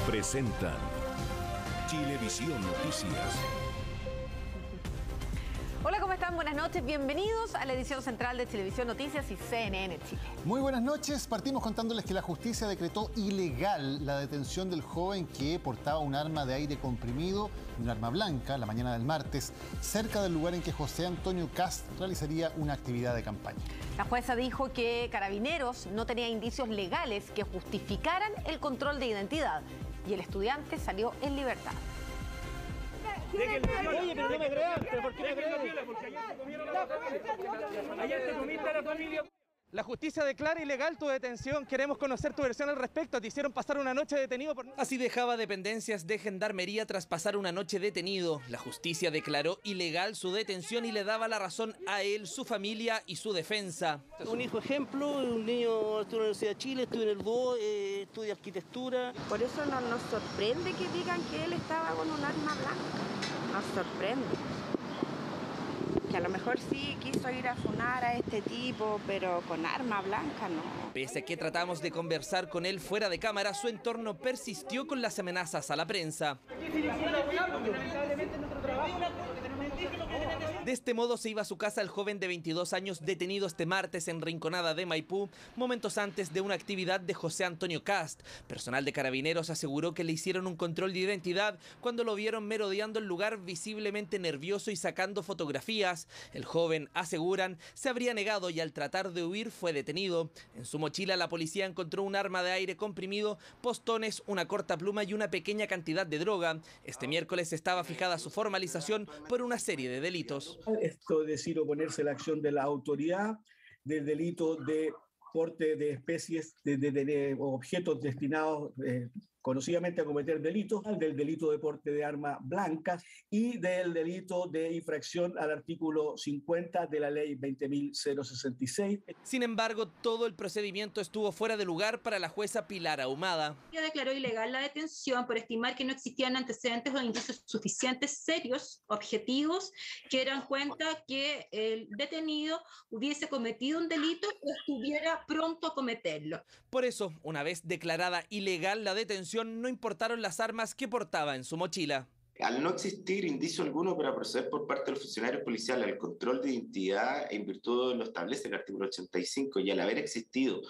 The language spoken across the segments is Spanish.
presentan Chilevisión Noticias. Hola, ¿cómo están? Buenas noches, bienvenidos a la edición central de Chilevisión Noticias y CNN Chile. Muy buenas noches, partimos contándoles que la justicia decretó ilegal la detención del joven que portaba un arma de aire comprimido y un arma blanca la mañana del martes, cerca del lugar en que José Antonio Kast realizaría una actividad de campaña. La jueza dijo que Carabineros no tenía indicios legales que justificaran el control de identidad y el estudiante salió en libertad. Oye, pero no me creas, pero ¿por qué me creas? Porque ayer te comiste a la familia. La justicia declara ilegal tu detención. Queremos conocer tu versión al respecto. Te hicieron pasar una noche detenido por... Así dejaba dependencias de Gendarmería tras pasar una noche detenido. La justicia declaró ilegal su detención y le daba la razón a él, su familia y su defensa. Un hijo ejemplo, un niño estuvo en la Universidad de Chile, estuvo en el BUO, estudia arquitectura. Por eso no nos sorprende que digan que él estaba con un arma blanca. Nos sorprende. Que a lo mejor sí quiso ir a funar a este tipo, pero con arma blanca no. Pese a que tratamos de conversar con él fuera de cámara, su entorno persistió con las amenazas a la prensa. De este modo se iba a su casa el joven de 22 años detenido este martes en Rinconada de Maipú, momentos antes de una actividad de José Antonio Kast. Personal de Carabineros aseguró que le hicieron un control de identidad cuando lo vieron merodeando el lugar visiblemente nervioso y sacando fotografías. El joven, aseguran, se habría negado y al tratar de huir fue detenido. En su mochila la policía encontró un arma de aire comprimido, postones, una corta pluma y una pequeña cantidad de droga. Este miércoles estaba fijada su formalización por una serie de delitos. Esto es decir, oponerse a la acción de la autoridad, del delito de porte de especies, de objetos destinados conocidamente a cometer delitos, del delito de porte de armas blancas y del delito de infracción al artículo 50 de la ley 20.066. Sin embargo, todo el procedimiento estuvo fuera de lugar para la jueza Pilar Ahumada. Ella declaró ilegal la detención por estimar que no existían antecedentes o indicios suficientes, serios, objetivos, que dieran cuenta que el detenido hubiese cometido un delito o estuviera pronto a cometerlo. Por eso, una vez declarada ilegal la detención, no importaron las armas que portaba en su mochila. Al no existir indicio alguno para proceder por parte de los funcionarios policiales al control de identidad en virtud de lo establece el artículo 85 y al haber existido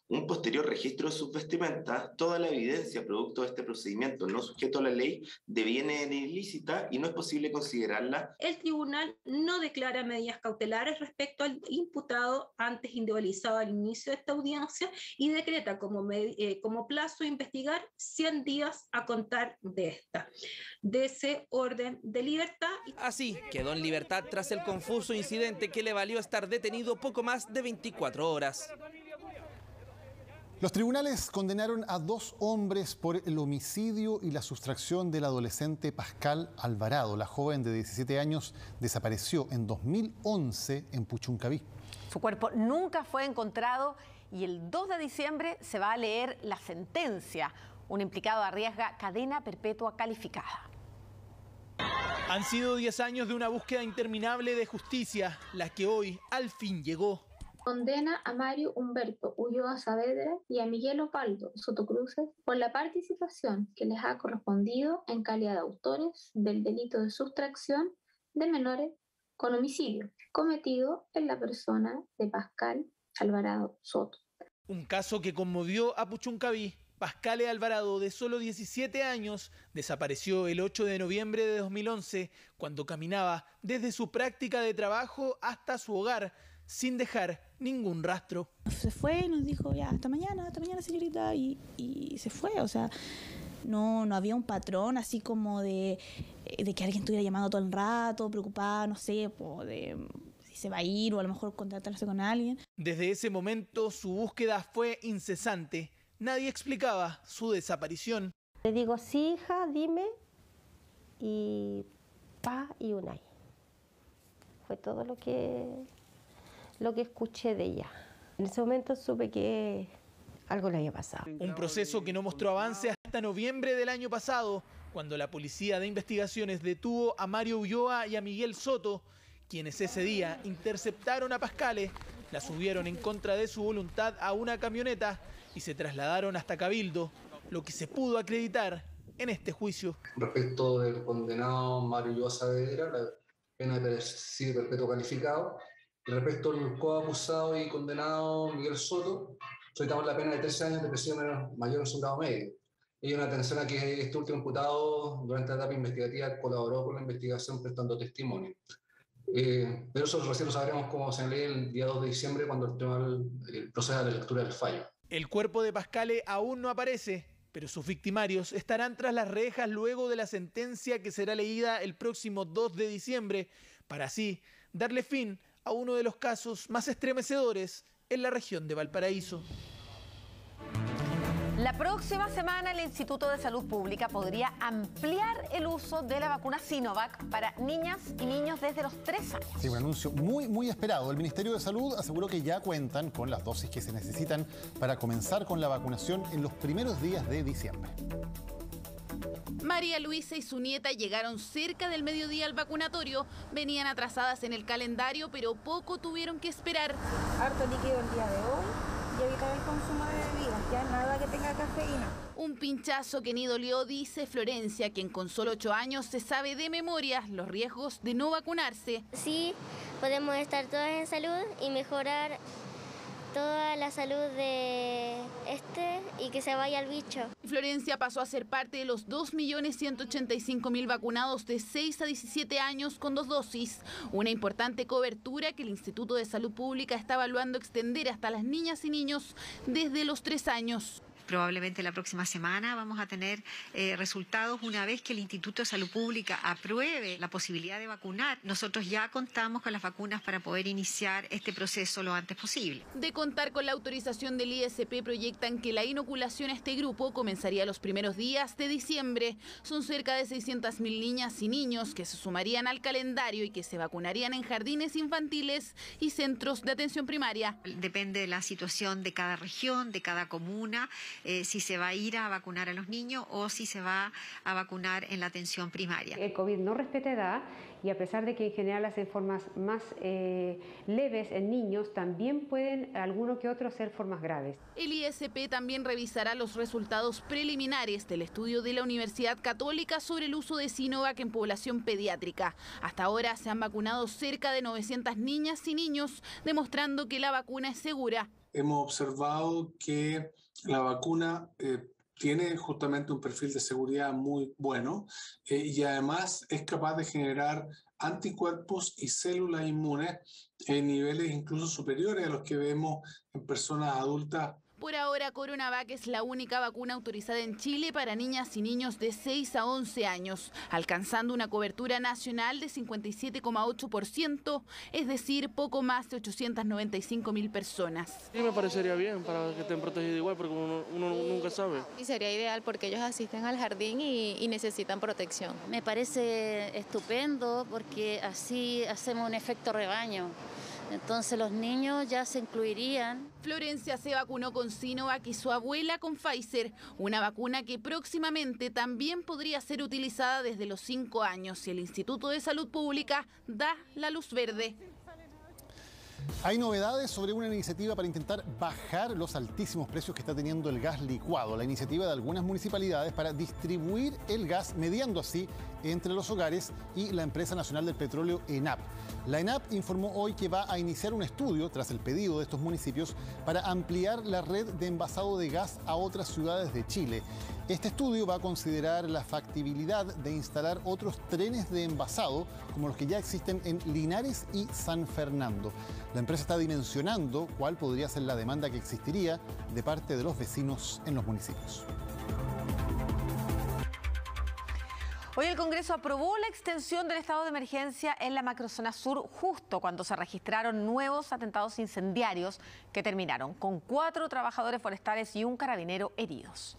un posterior registro de sus vestimentas, toda la evidencia producto de este procedimiento no sujeto a la ley deviene ilícita y no es posible considerarla. El tribunal no declara medidas cautelares respecto al imputado antes individualizado al inicio de esta audiencia y decreta como plazo a investigar 100 días a contar de ese orden de libertad. Así quedó en libertad tras el confuso incidente que le valió estar detenido poco más de 24 horas. Los tribunales condenaron a 2 hombres por el homicidio y la sustracción del adolescente Pascal Alvarado. La joven de 17 años desapareció en 2011 en Puchuncaví. Su cuerpo nunca fue encontrado y el 2 de diciembre se va a leer la sentencia. Un implicado arriesga cadena perpetua calificada. Han sido 10 años de una búsqueda interminable de justicia, la que hoy al fin llegó. Condena a Mario Humberto Ulloa Saavedra y a Miguel Opaldo Sotocruces por la participación que les ha correspondido en calidad de autores del delito de sustracción de menores con homicidio cometido en la persona de Pascal Alvarado Soto. Un caso que conmovió a Puchuncaví. Pascal Alvarado, de solo 17 años, desapareció el 8 de noviembre de 2011 cuando caminaba desde su práctica de trabajo hasta su hogar sin dejar ningún rastro. Se fue y nos dijo ya hasta mañana señorita y se fue, o sea, no había un patrón así como de que alguien estuviera llamando todo el rato, preocupada, no sé, de si se va a ir o a lo mejor contratarse con alguien. Desde ese momento su búsqueda fue incesante. Nadie explicaba su desaparición. Le digo, sí, hija, dime, y y Unai. Fue todo lo que escuché de ella. En ese momento supe que algo le había pasado. Un proceso que no mostró avance hasta noviembre del año pasado, cuando la Policía de Investigaciones detuvo a Mario Ulloa y a Miguel Soto, quienes ese día interceptaron a Pascal, la subieron en contra de su voluntad a una camioneta y se trasladaron hasta Cabildo. Lo que se pudo acreditar en este juicio. Respecto del condenado Mario Ulloa Saavedra, la pena de presidio perpetuo calificado. Respecto al coacusado y condenado Miguel Soto, solicitamos la pena de 13 años de presidio mayor en su grado medio. Y una atención a que este último imputado, durante la etapa investigativa, colaboró con la investigación prestando testimonio. Pero eso recién lo sabremos, como se lee, el día 2 de diciembre, cuando el tribunal proceda a la lectura del fallo. El cuerpo de Pascale aún no aparece, pero sus victimarios estarán tras las rejas luego de la sentencia que será leída el próximo 2 de diciembre, para así darle fin a uno de los casos más estremecedores en la región de Valparaíso. La próxima semana el Instituto de Salud Pública podría ampliar el uso de la vacuna Sinovac para niñas y niños desde los 3 años. Sí, un anuncio muy esperado. El Ministerio de Salud aseguró que ya cuentan con las dosis que se necesitan para comenzar con la vacunación en los primeros días de diciembre. María Luisa y su nieta llegaron cerca del mediodía al vacunatorio. Venían atrasadas en el calendario, pero poco tuvieron que esperar. Harto líquido el día de hoy y evitar el consumo de bebidas, ya nada que tenga cafeína. Un pinchazo que ni dolió, dice Florencia, quien con solo 8 años se sabe de memoria los riesgos de no vacunarse. Sí, podemos estar todas en salud y mejorar toda la salud de y que se vaya al bicho. Florencia pasó a ser parte de los 2.185.000 vacunados de 6 a 17 años con 2 dosis. Una importante cobertura que el Instituto de Salud Pública está evaluando extender hasta las niñas y niños desde los 3 años. Probablemente la próxima semana vamos a tener resultados una vez que el Instituto de Salud Pública apruebe la posibilidad de vacunar. Nosotros ya contamos con las vacunas para poder iniciar este proceso lo antes posible. De contar con la autorización del ISP, proyectan que la inoculación a este grupo comenzaría los primeros días de diciembre. Son cerca de 600.000 niñas y niños que se sumarían al calendario y que se vacunarían en jardines infantiles y centros de atención primaria. Depende de la situación de cada región, de cada comuna. Si se va a ir a vacunar a los niños o si se va a vacunar en la atención primaria. El COVID no respeta edad y a pesar de que en general hacen formas más leves en niños, también pueden alguno que otro ser formas graves. El ISP también revisará los resultados preliminares del estudio de la Universidad Católica sobre el uso de Sinovac en población pediátrica. Hasta ahora se han vacunado cerca de 900 niñas y niños, demostrando que la vacuna es segura. Hemos observado que la vacuna tiene justamente un perfil de seguridad muy bueno y además es capaz de generar anticuerpos y células inmunes en niveles incluso superiores a los que vemos en personas adultas. Por ahora, Coronavac es la única vacuna autorizada en Chile para niñas y niños de 6 a 11 años, alcanzando una cobertura nacional de 57,8%, es decir, poco más de 895.000 personas. Sí, me parecería bien para que estén protegidos igual, porque uno nunca sabe. Y sería ideal porque ellos asisten al jardín y necesitan protección. Me parece estupendo porque así hacemos un efecto rebaño. Entonces los niños ya se incluirían. Florencia se vacunó con Sinovac y su abuela con Pfizer, una vacuna que próximamente también podría ser utilizada desde los 5 años si el Instituto de Salud Pública da la luz verde. Hay novedades sobre una iniciativa para intentar bajar los altísimos precios que está teniendo el gas licuado. La iniciativa de algunas municipalidades para distribuir el gas, mediando así entre los hogares y la Empresa Nacional del Petróleo, ENAP. La ENAP informó hoy que va a iniciar un estudio, tras el pedido de estos municipios, para ampliar la red de envasado de gas a otras ciudades de Chile. Este estudio va a considerar la factibilidad de instalar otros trenes de envasado, como los que ya existen en Linares y San Fernando. La empresa está dimensionando cuál podría ser la demanda que existiría de parte de los vecinos en los municipios. Hoy el Congreso aprobó la extensión del estado de emergencia en la macrozona sur justo cuando se registraron nuevos atentados incendiarios que terminaron con 4 trabajadores forestales y un carabinero heridos.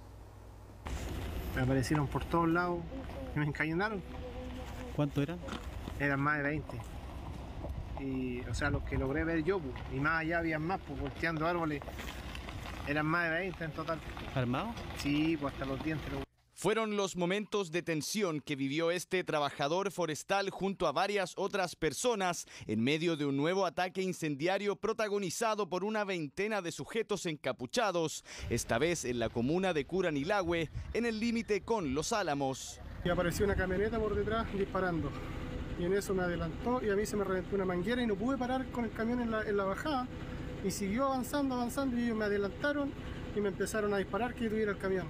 Me aparecieron por todos lados y me encañonaron. ¿Cuánto eran? Eran más de 20. Y, o sea, los que logré ver yo, pues, y más allá habían más, pues, volteando árboles. Eran más de 20 en total. ¿Armados? Sí, pues hasta los dientes. Fueron los momentos de tensión que vivió este trabajador forestal junto a varias otras personas en medio de un nuevo ataque incendiario protagonizado por una veintena de sujetos encapuchados, esta vez en la comuna de Curanilahue, en el límite con Los Álamos. Y apareció una camioneta por detrás disparando. Y en eso me adelantó y a mí se me reventó una manguera y no pude parar con el camión en la bajada. Y siguió avanzando y ellos me adelantaron y me empezaron a disparar que tuviera el camión.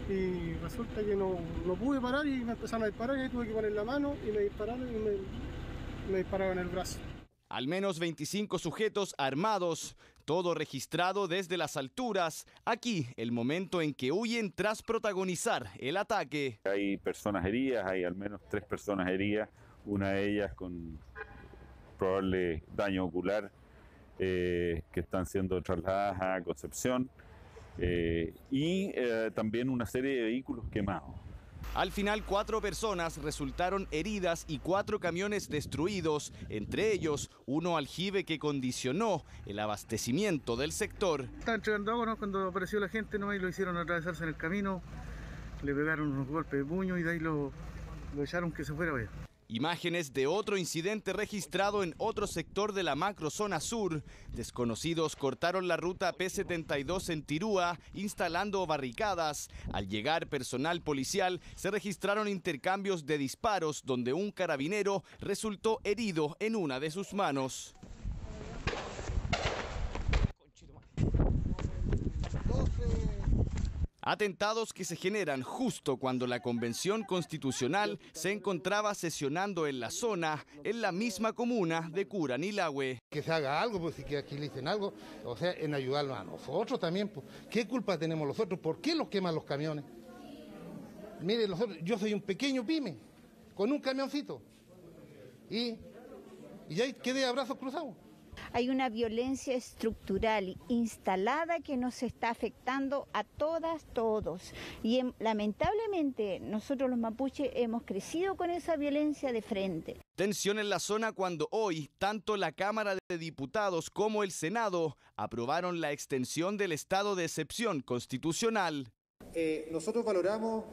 Y resulta que no pude parar y me empezaron a disparar y ahí tuve que poner la mano y me dispararon y me dispararon en el brazo. Al menos 25 sujetos armados, todo registrado desde las alturas. Aquí el momento en que huyen tras protagonizar el ataque. Hay personas heridas, hay al menos 3 personas heridas, una de ellas con probable daño ocular, que están siendo trasladadas a Concepción. También una serie de vehículos quemados. Al final 4 personas resultaron heridas y 4 camiones destruidos, entre ellos uno aljibe que condicionó el abastecimiento del sector. Estaba entregando agua, ¿no? Cuando apareció la gente, ¿no? Y lo hicieron atravesarse en el camino, le pegaron unos golpes de puño y de ahí lo echaron que se fuera a ver. Imágenes de otro incidente registrado en otro sector de la macrozona sur. Desconocidos cortaron la ruta P72 en Tirúa, instalando barricadas. Al llegar personal policial, se registraron intercambios de disparos, donde un carabinero resultó herido en una de sus manos. Atentados que se generan justo cuando la Convención Constitucional se encontraba sesionando en la zona, en la misma comuna de Curanilahue. Que se haga algo, pues si que agilicen algo, o sea, en ayudarnos a nosotros también. Pues. ¿Qué culpa tenemos nosotros? ¿Por qué los queman los camiones? Mire, yo soy un pequeño pyme, con un camioncito, y ya quedé a brazos cruzados. Hay una violencia estructural instalada que nos está afectando a todas, todos. Y lamentablemente nosotros los mapuches hemos crecido con esa violencia de frente. Tensión en la zona cuando hoy tanto la Cámara de Diputados como el Senado aprobaron la extensión del estado de excepción constitucional. Nosotros valoramos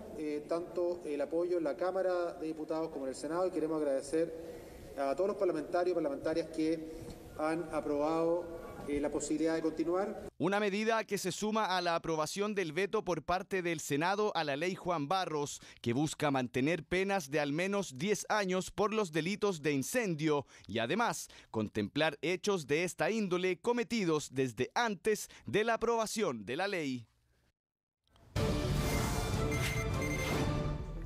tanto el apoyo en la Cámara de Diputados como en el Senado y queremos agradecer a todos los parlamentarios y parlamentarias que han aprobado la posibilidad de continuar. Una medida que se suma a la aprobación del veto por parte del Senado a la ley Juan Barros, que busca mantener penas de al menos 10 años por los delitos de incendio y además contemplar hechos de esta índole cometidos desde antes de la aprobación de la ley.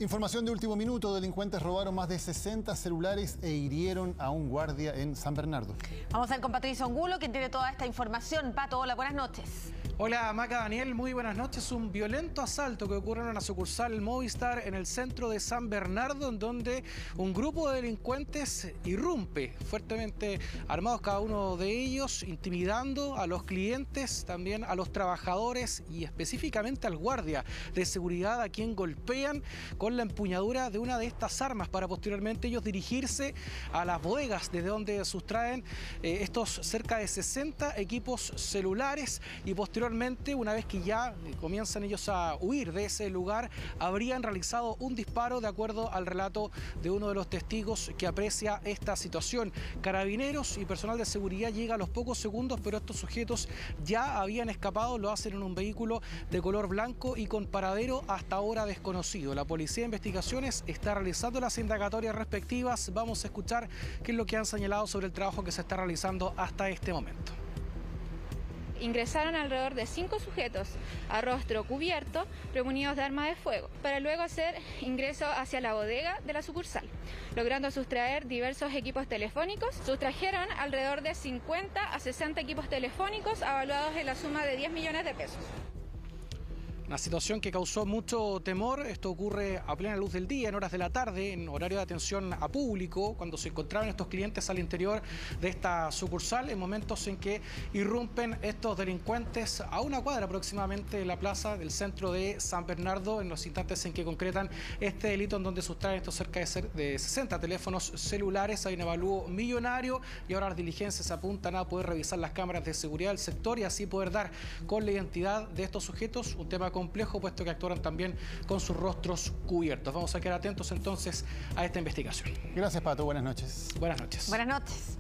Información de último minuto, delincuentes robaron más de 60 celulares e hirieron a un guardia en San Bernardo. Vamos a ver con Patricio Angulo, quien tiene toda esta información. Pato, hola, buenas noches. Hola Maca, Daniel, muy buenas noches. Un violento asalto que ocurre en una sucursal Movistar en el centro de San Bernardo, en donde un grupo de delincuentes irrumpe fuertemente armados cada uno de ellos, intimidando a los clientes, también a los trabajadores y específicamente al guardia de seguridad, a quien golpean con la empuñadura de una de estas armas para posteriormente ellos dirigirse a las bodegas desde donde sustraen estos cerca de 60 equipos celulares y posteriormente, una vez que ya comienzan ellos a huir de ese lugar, habrían realizado un disparo de acuerdo al relato de uno de los testigos que aprecia esta situación. Carabineros y personal de seguridad llega a los pocos segundos, pero estos sujetos ya habían escapado, lo hacen en un vehículo de color blanco y con paradero hasta ahora desconocido. La Policía de Investigaciones está realizando las indagatorias respectivas. Vamos a escuchar qué es lo que han señalado sobre el trabajo que se está realizando hasta este momento. Ingresaron alrededor de 5 sujetos a rostro cubierto, premunidos de arma de fuego, para luego hacer ingreso hacia la bodega de la sucursal, logrando sustraer diversos equipos telefónicos. Sustrajeron alrededor de 50 a 60 equipos telefónicos avaluados en la suma de 10 millones de pesos. Una situación que causó mucho temor. Esto ocurre a plena luz del día, en horas de la tarde, en horario de atención a público, cuando se encontraban estos clientes al interior de esta sucursal, en momentos en que irrumpen estos delincuentes a una cuadra aproximadamente de la plaza del centro de San Bernardo, en los instantes en que concretan este delito, en donde sustraen estos cerca de 60 teléfonos celulares. Hay un avalúo millonario y ahora las diligencias apuntan a poder revisar las cámaras de seguridad del sector y así poder dar con la identidad de estos sujetos, un tema complejo, puesto que actuaron también con sus rostros cubiertos. Vamos a quedar atentos entonces a esta investigación. Gracias, Pato. Buenas noches. Buenas noches. Buenas noches.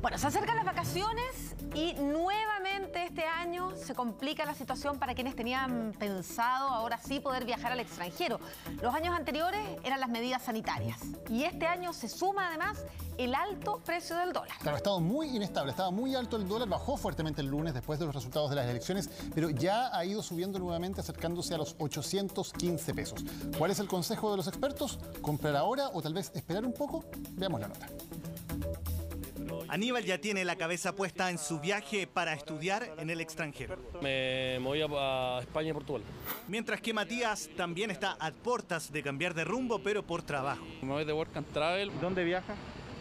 Bueno, se acercan las vacaciones y nuevamente este año se complica la situación para quienes tenían pensado ahora sí poder viajar al extranjero. Los años anteriores eran las medidas sanitarias y este año se suma además el alto precio del dólar. Claro, ha estado muy inestable, estaba muy alto el dólar, bajó fuertemente el lunes después de los resultados de las elecciones, pero ya ha ido subiendo nuevamente, acercándose a los 815 pesos. ¿Cuál es el consejo de los expertos? ¿Comprar ahora o tal vez esperar un poco? Veamos la nota. Aníbal ya tiene la cabeza puesta en su viaje para estudiar en el extranjero. Me voy a España y Portugal. Mientras que Matías también está a puertas de cambiar de rumbo, pero por trabajo. Me voy de Work and Travel. ¿Dónde viaja?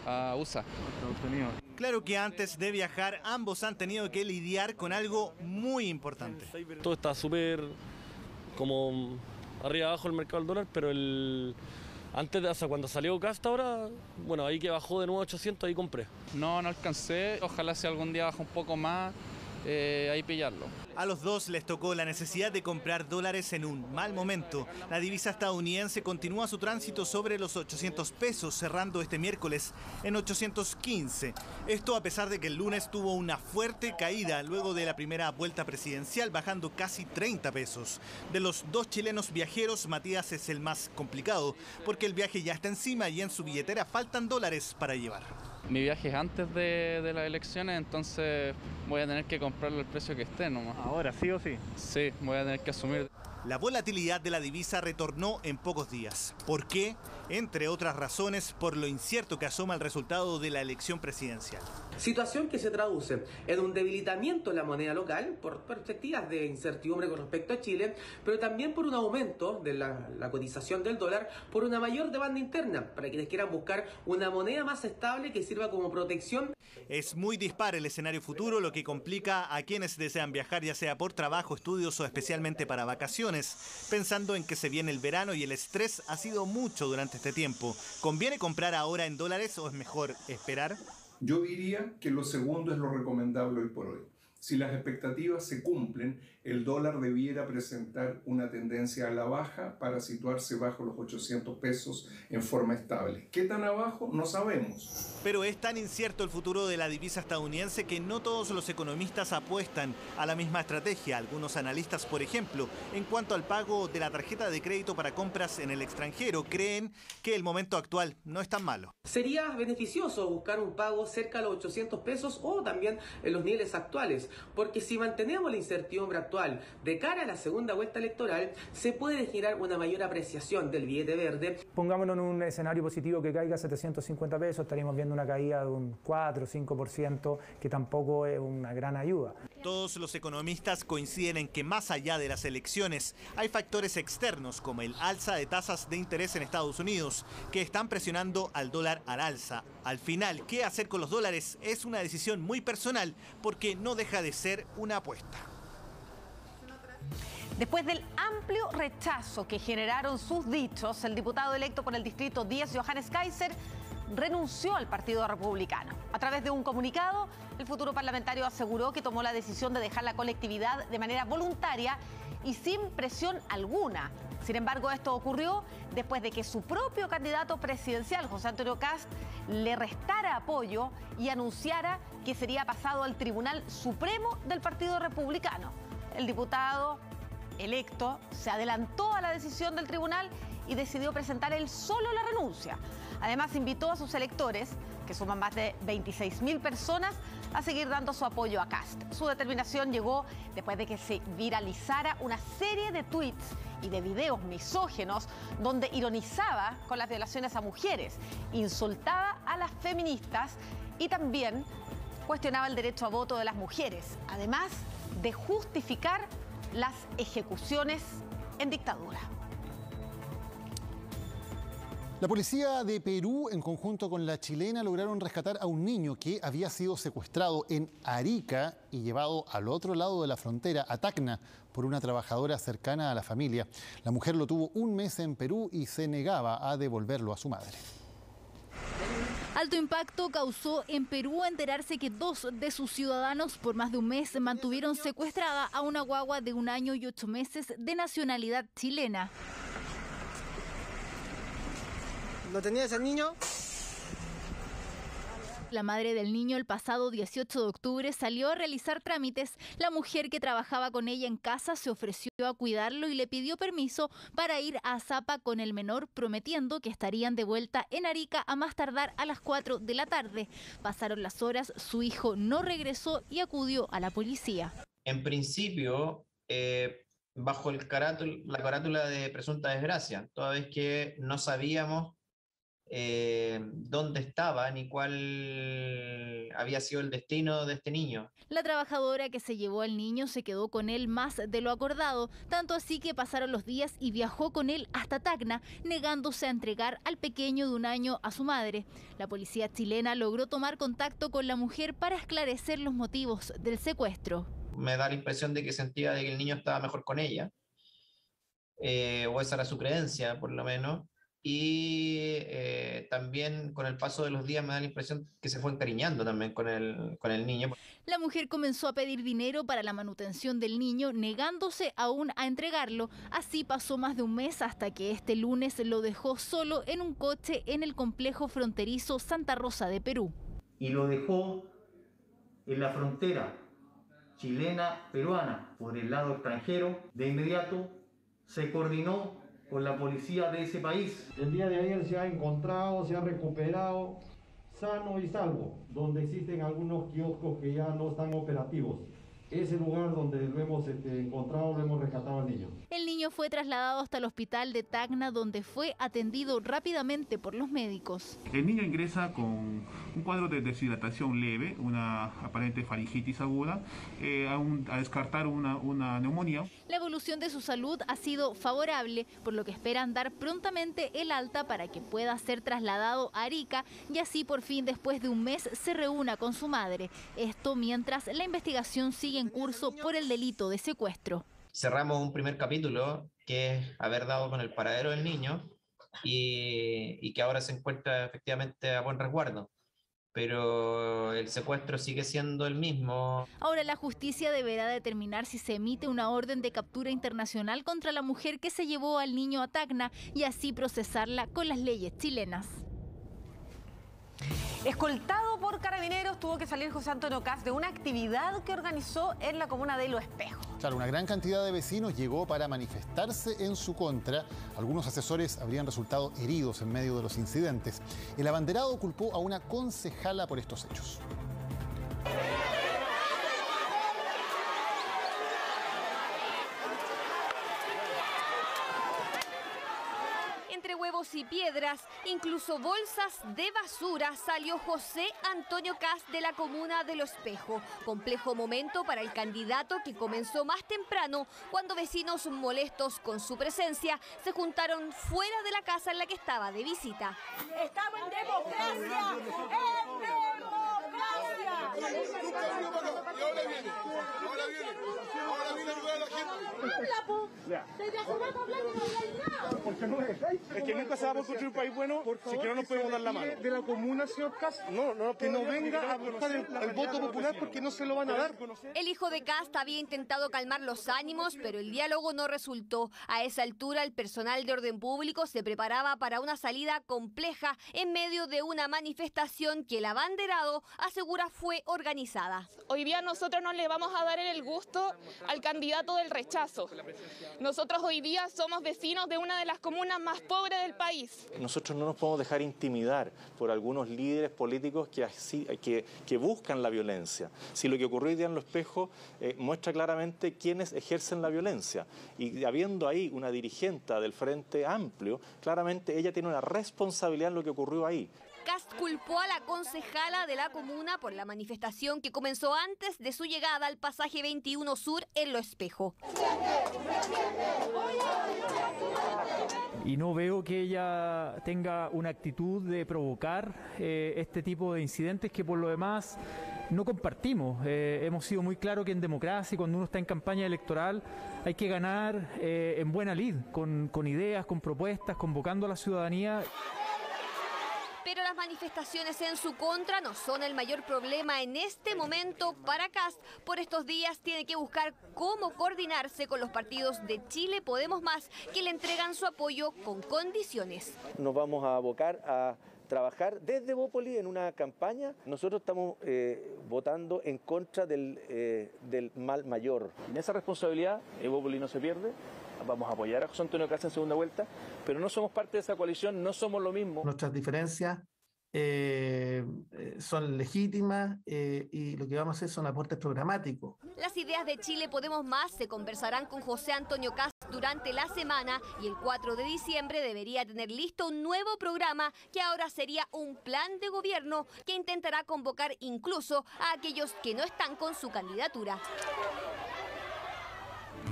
A USA. Estados Unidos. Claro que antes de viajar, ambos han tenido que lidiar con algo muy importante. Todo está súper como arriba abajo el mercado del dólar, pero antes de, o sea, cuando salió hasta ahora, bueno, ahí que bajó de nuevo a 800, ahí compré. No alcancé, ojalá si algún día baja un poco más, ahí pillarlo. A los dos les tocó la necesidad de comprar dólares en un mal momento. La divisa estadounidense continúa su tránsito sobre los 800 pesos, cerrando este miércoles en 815. Esto a pesar de que el lunes tuvo una fuerte caída luego de la primera vuelta presidencial, bajando casi 30 pesos. De los dos chilenos viajeros, Matías es el más complicado, porque el viaje ya está encima y en su billetera faltan dólares para llevar. Mi viaje es antes de las elecciones, entonces voy a tener que comprarlo al precio que esté nomás. ¿Ahora sí o sí? Sí, voy a tener que asumir. La volatilidad de la divisa retornó en pocos días. ¿Por qué? Entre otras razones, por lo incierto que asoma el resultado de la elección presidencial. Situación que se traduce en un debilitamiento de la moneda local por perspectivas de incertidumbre con respecto a Chile, pero también por un aumento de la cotización del dólar, por una mayor demanda interna, para quienes quieran buscar una moneda más estable que sirva como protección. Es muy dispar el escenario futuro, lo que complica a quienes desean viajar, ya sea por trabajo, estudios o especialmente para vacaciones, pensando en que se viene el verano y el estrés ha sido mucho durante este tiempo. ¿Conviene comprar ahora en dólares o es mejor esperar? Yo diría que lo segundo es lo recomendable hoy por hoy. Si las expectativas se cumplen, el dólar debiera presentar una tendencia a la baja para situarse bajo los 800 pesos en forma estable. ¿Qué tan abajo? No sabemos. Pero es tan incierto el futuro de la divisa estadounidense que no todos los economistas apuestan a la misma estrategia. Algunos analistas, por ejemplo, en cuanto al pago de la tarjeta de crédito para compras en el extranjero, creen que el momento actual no es tan malo. Sería beneficioso buscar un pago cerca de los 800 pesos o también en los niveles actuales, porque si mantenemos la incertidumbre actual de cara a la segunda vuelta electoral, se puede generar una mayor apreciación del billete verde. Pongámonos en un escenario positivo que caiga a 750 pesos, estaríamos viendo una caída de un 4 o 5%, que tampoco es una gran ayuda. Todos los economistas coinciden en que más allá de las elecciones hay factores externos como el alza de tasas de interés en Estados Unidos que están presionando al dólar al alza. Al final, ¿qué hacer con los dólares? Es una decisión muy personal porque no deja de ser una apuesta. Después del amplio rechazo que generaron sus dichos, el diputado electo por el Distrito 10, Johannes Kaiser, renunció al Partido Republicano. A través de un comunicado, el futuro parlamentario aseguró que tomó la decisión de dejar la colectividad de manera voluntaria y sin presión alguna. Sin embargo, esto ocurrió después de que su propio candidato presidencial, José Antonio Kast, le restara apoyo y anunciara que sería pasado al Tribunal Supremo del Partido Republicano. El diputado electo se adelantó a la decisión del tribunal y decidió presentar él solo la renuncia. Además, invitó a sus electores, que suman más de 26.000 personas, a seguir dando su apoyo a Kast. Su determinación llegó después de que se viralizara una serie de tweets y de videos misógenos donde ironizaba con las violaciones a mujeres, insultaba a las feministas y también cuestionaba el derecho a voto de las mujeres, además de justificar las ejecuciones en dictadura. La policía de Perú, en conjunto con la chilena, lograron rescatar a un niño que había sido secuestrado en Arica y llevado al otro lado de la frontera, a Tacna, por una trabajadora cercana a la familia. La mujer lo tuvo un mes en Perú y se negaba a devolverlo a su madre. A Alto impacto causó en Perú enterarse que 2 de sus ciudadanos por más de un mes mantuvieron secuestrada a una guagua de 1 año y 8 meses de nacionalidad chilena. ¿No tenías al niño? La madre del niño el pasado 18 de octubre salió a realizar trámites. La mujer que trabajaba con ella en casa se ofreció a cuidarlo y le pidió permiso para ir a Zapa con el menor, prometiendo que estarían de vuelta en Arica a más tardar a las 4 de la tarde. Pasaron las horas, su hijo no regresó y acudió a la policía. En principio, bajo la carátula de presunta desgracia, toda vez que no sabíamos dónde estaba ni cuál había sido el destino de este niño. La trabajadora que se llevó al niño se quedó con él más de lo acordado, tanto así que pasaron los días y viajó con él hasta Tacna, negándose a entregar al pequeño de 1 año a su madre. La policía chilena logró tomar contacto con la mujer para esclarecer los motivos del secuestro. Me da la impresión de que sentía de que el niño estaba mejor con ella, o esa era su creencia por lo menos. Y también con el paso de los días me da la impresión que se fue encariñando también con el niño. La mujer comenzó a pedir dinero para la manutención del niño, negándose aún a entregarlo. Así pasó más de un mes hasta que este lunes lo dejó solo en un coche en el complejo fronterizo Santa Rosa de Perú. Y lo dejó en la frontera chilena-peruana por el lado extranjero. De inmediato se coordinó con la policía de ese país. El día de ayer se ha encontrado, se ha recuperado sano y salvo, donde existen algunos kioscos que ya no están operativos. Ese lugar donde lo hemos encontrado, lo hemos rescatado al niño. El niño fue trasladado hasta el hospital de Tacna, donde fue atendido rápidamente por los médicos. El niño ingresa con un cuadro de deshidratación leve, una aparente faringitis aguda, a descartar una neumonía. La evolución de su salud ha sido favorable, por lo que esperan dar prontamente el alta para que pueda ser trasladado a Arica y así por fin después de un mes se reúna con su madre. Esto mientras la investigación sigue en curso por el delito de secuestro. Cerramos un primer capítulo que es haber dado con el paradero del niño y que ahora se encuentra efectivamente a buen resguardo. Pero el secuestro sigue siendo el mismo. Ahora la justicia deberá determinar si se emite una orden de captura internacional contra la mujer que se llevó al niño a Tacna y así procesarla con las leyes chilenas. Escoltado por carabineros, tuvo que salir José Antonio Kast de una actividad que organizó en la comuna de Los Espejos. Claro, una gran cantidad de vecinos llegó para manifestarse en su contra. Algunos asesores habrían resultado heridos en medio de los incidentes. El abanderado culpó a una concejala por estos hechos. Y piedras, incluso bolsas de basura, salió José Antonio Kast de la comuna de Los Espejos. Complejo momento para el candidato que comenzó más temprano cuando vecinos molestos con su presencia se juntaron fuera de la casa en la que estaba de visita. ¡Estamos en democracia! ¡En democracia! Ahora viene a ayudar a la gente. ¡Habla, po! Desde hace rato hablando y no habláis nada. ¿Por qué no me dejáis? Es que nunca se va a construir un país bueno si que no nos podemos dar la mano. De la comuna, señor Kast, que no venga a buscar el voto popular porque no se lo van a dar. El hijo de Kast había intentado calmar los ánimos, pero el diálogo no resultó. A esa altura, el personal de orden público se preparaba para una salida compleja en medio de una manifestación que el abanderado asegura fue organizada. Hoy día nosotros no le vamos a dar el gusto al candidato del rechazo. Nosotros hoy día somos vecinos de una de las comunas más pobres del país. Nosotros no nos podemos dejar intimidar por algunos líderes políticos que buscan la violencia. Si lo que ocurrió hoy día en Los Espejos muestra claramente quiénes ejercen la violencia. Y habiendo ahí una dirigente del Frente Amplio, claramente ella tiene una responsabilidad en lo que ocurrió ahí. Kast culpó a la concejala de la comuna por la manifestación que comenzó antes de su llegada al pasaje 21 Sur en Los Espejos. Y no veo que ella tenga una actitud de provocar este tipo de incidentes que por lo demás no compartimos. Hemos sido muy claros que en democracia, cuando uno está en campaña electoral, hay que ganar en buena lid, con ideas, con propuestas, convocando a la ciudadanía. Pero las manifestaciones en su contra no son el mayor problema en este momento para Kast. Por estos días tiene que buscar cómo coordinarse con los partidos de Chile Podemos Más, que le entregan su apoyo con condiciones. Nos vamos a abocar a trabajar desde Bópoli en una campaña. Nosotros estamos votando en contra del mal mayor. En esa responsabilidad, Bópoli no se pierde. Vamos a apoyar a José Antonio Kast en segunda vuelta, pero no somos parte de esa coalición, no somos lo mismo. Nuestras diferencias son legítimas y lo que vamos a hacer son aportes programáticos. Las ideas de Chile Podemos Más se conversarán con José Antonio Kast durante la semana y el 4 de diciembre debería tener listo un nuevo programa que ahora sería un plan de gobierno que intentará convocar incluso a aquellos que no están con su candidatura.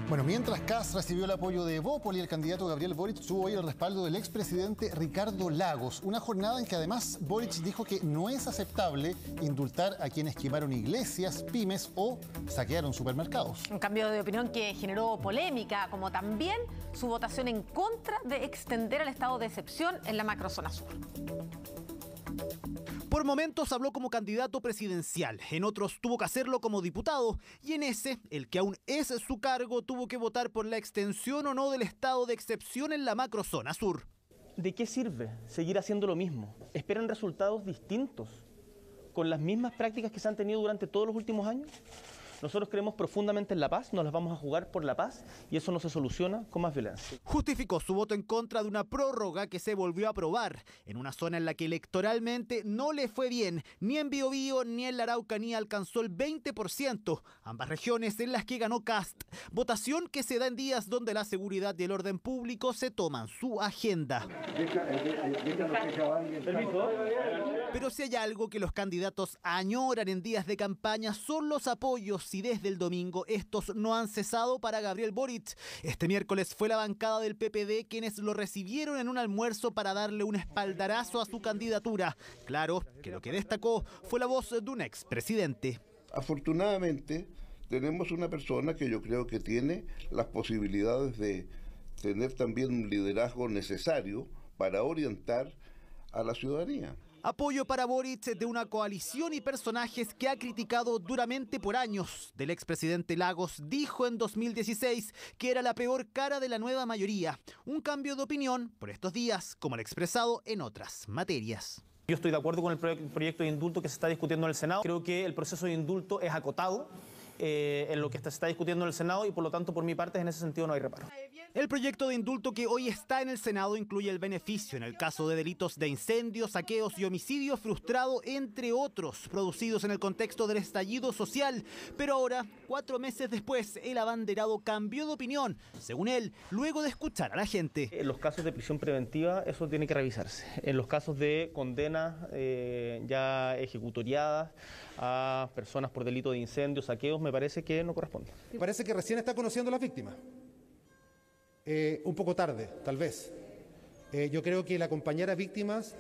Bueno, mientras Kast recibió el apoyo de Bópoli, el candidato Gabriel Boric tuvo hoy el respaldo del expresidente Ricardo Lagos. Una jornada en que además Boric dijo que no es aceptable indultar a quienes quemaron iglesias, pymes o saquearon supermercados. Un cambio de opinión que generó polémica, como también su votación en contra de extender el estado de excepción en la macrozona sur. Por momentos habló como candidato presidencial, en otros tuvo que hacerlo como diputado y en ese, el que aún es su cargo, tuvo que votar por la extensión o no del estado de excepción en la macrozona sur. ¿De qué sirve seguir haciendo lo mismo? ¿Esperan resultados distintos con las mismas prácticas que se han tenido durante todos los últimos años? Nosotros creemos profundamente en la paz, nos las vamos a jugar por la paz y eso no se soluciona con más violencia. Justificó su voto en contra de una prórroga que se volvió a aprobar en una zona en la que electoralmente no le fue bien. Ni en Biobío ni en la Araucanía alcanzó el 20%, ambas regiones en las que ganó Kast. Votación que se da en días donde la seguridad y el orden público se toman su agenda. Pero si hay algo que los candidatos añoran en días de campaña son los apoyos. Y desde el domingo estos no han cesado para Gabriel Boric. Este miércoles fue la bancada del PPD quienes lo recibieron en un almuerzo para darle un espaldarazo a su candidatura. Claro que lo que destacó fue la voz de un expresidente. Afortunadamente tenemos una persona que yo creo que tiene las posibilidades de tener también un liderazgo necesario para orientar a la ciudadanía. Apoyo para Boric de una coalición y personajes que ha criticado duramente por años. Del expresidente Lagos dijo en 2016 que era la peor cara de la nueva mayoría. Un cambio de opinión por estos días, como el expresado en otras materias. Yo estoy de acuerdo con el proyecto de indulto que se está discutiendo en el Senado. Creo que el proceso de indulto es acotado en lo que se está discutiendo en el Senado y por lo tanto por mi parte en ese sentido no hay reparo. El proyecto de indulto que hoy está en el Senado incluye el beneficio en el caso de delitos de incendios, saqueos y homicidio frustrado, entre otros, producidos en el contexto del estallido social. Pero ahora, 4 meses después, el abanderado cambió de opinión, según él, luego de escuchar a la gente. En los casos de prisión preventiva eso tiene que revisarse. En los casos de condenas ya ejecutoriadas a personas por delito de incendios, saqueos, me parece que no corresponde. Me parece que recién está conociendo a las víctimas. Un poco tarde, tal vez. Yo creo que el acompañar a víctimas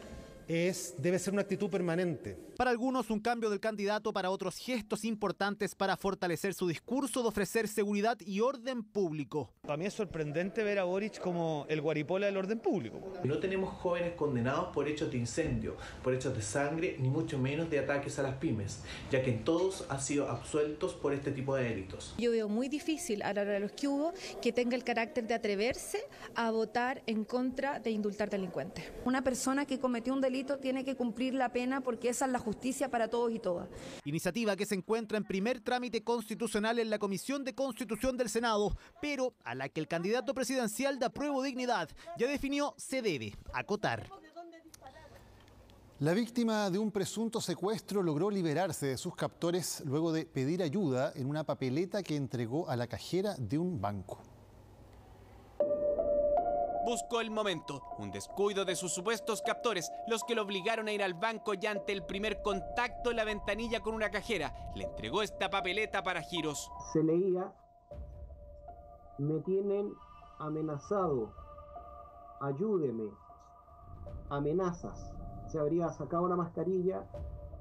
debe ser una actitud permanente. Para algunos un cambio del candidato, para otros gestos importantes para fortalecer su discurso de ofrecer seguridad y orden público. Para mí es sorprendente ver a Boric como el guaripola del orden público. No tenemos jóvenes condenados por hechos de incendio, por hechos de sangre, ni mucho menos de ataques a las pymes, ya que todos han sido absueltos por este tipo de delitos. Yo veo muy difícil a la hora de los que hubo que tenga el carácter de atreverse a votar en contra de indultar delincuentes. Una persona que cometió un delito tiene que cumplir la pena porque esa es la justicia para todos y todas. Iniciativa que se encuentra en primer trámite constitucional en la Comisión de Constitución del Senado, pero a la que el candidato presidencial de Apruebo Dignidad ya definió se debe acotar. La víctima de un presunto secuestro logró liberarse de sus captores luego de pedir ayuda en una papeleta que entregó a la cajera de un banco. Buscó el momento, un descuido de sus supuestos captores, los que lo obligaron a ir al banco y ante el primer contacto en la ventanilla con una cajera, le entregó esta papeleta para giros. Se leía: me tienen amenazado, ayúdeme, amenazas. Se habría sacado la mascarilla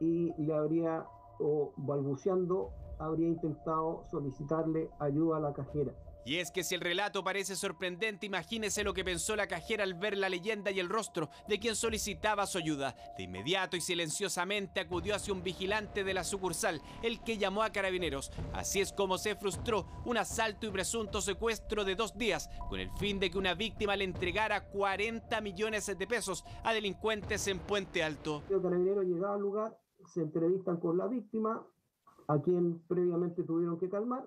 y le habría, o balbuceando, habría intentado solicitarle ayuda a la cajera. Y es que si el relato parece sorprendente, imagínese lo que pensó la cajera al ver la leyenda y el rostro de quien solicitaba su ayuda. De inmediato y silenciosamente acudió hacia un vigilante de la sucursal, el que llamó a Carabineros. Así es como se frustró un asalto y presunto secuestro de 2 días, con el fin de que una víctima le entregara 40 millones de pesos a delincuentes en Puente Alto. El carabinero llega al lugar, se entrevistan con la víctima, a quien previamente tuvieron que calmar,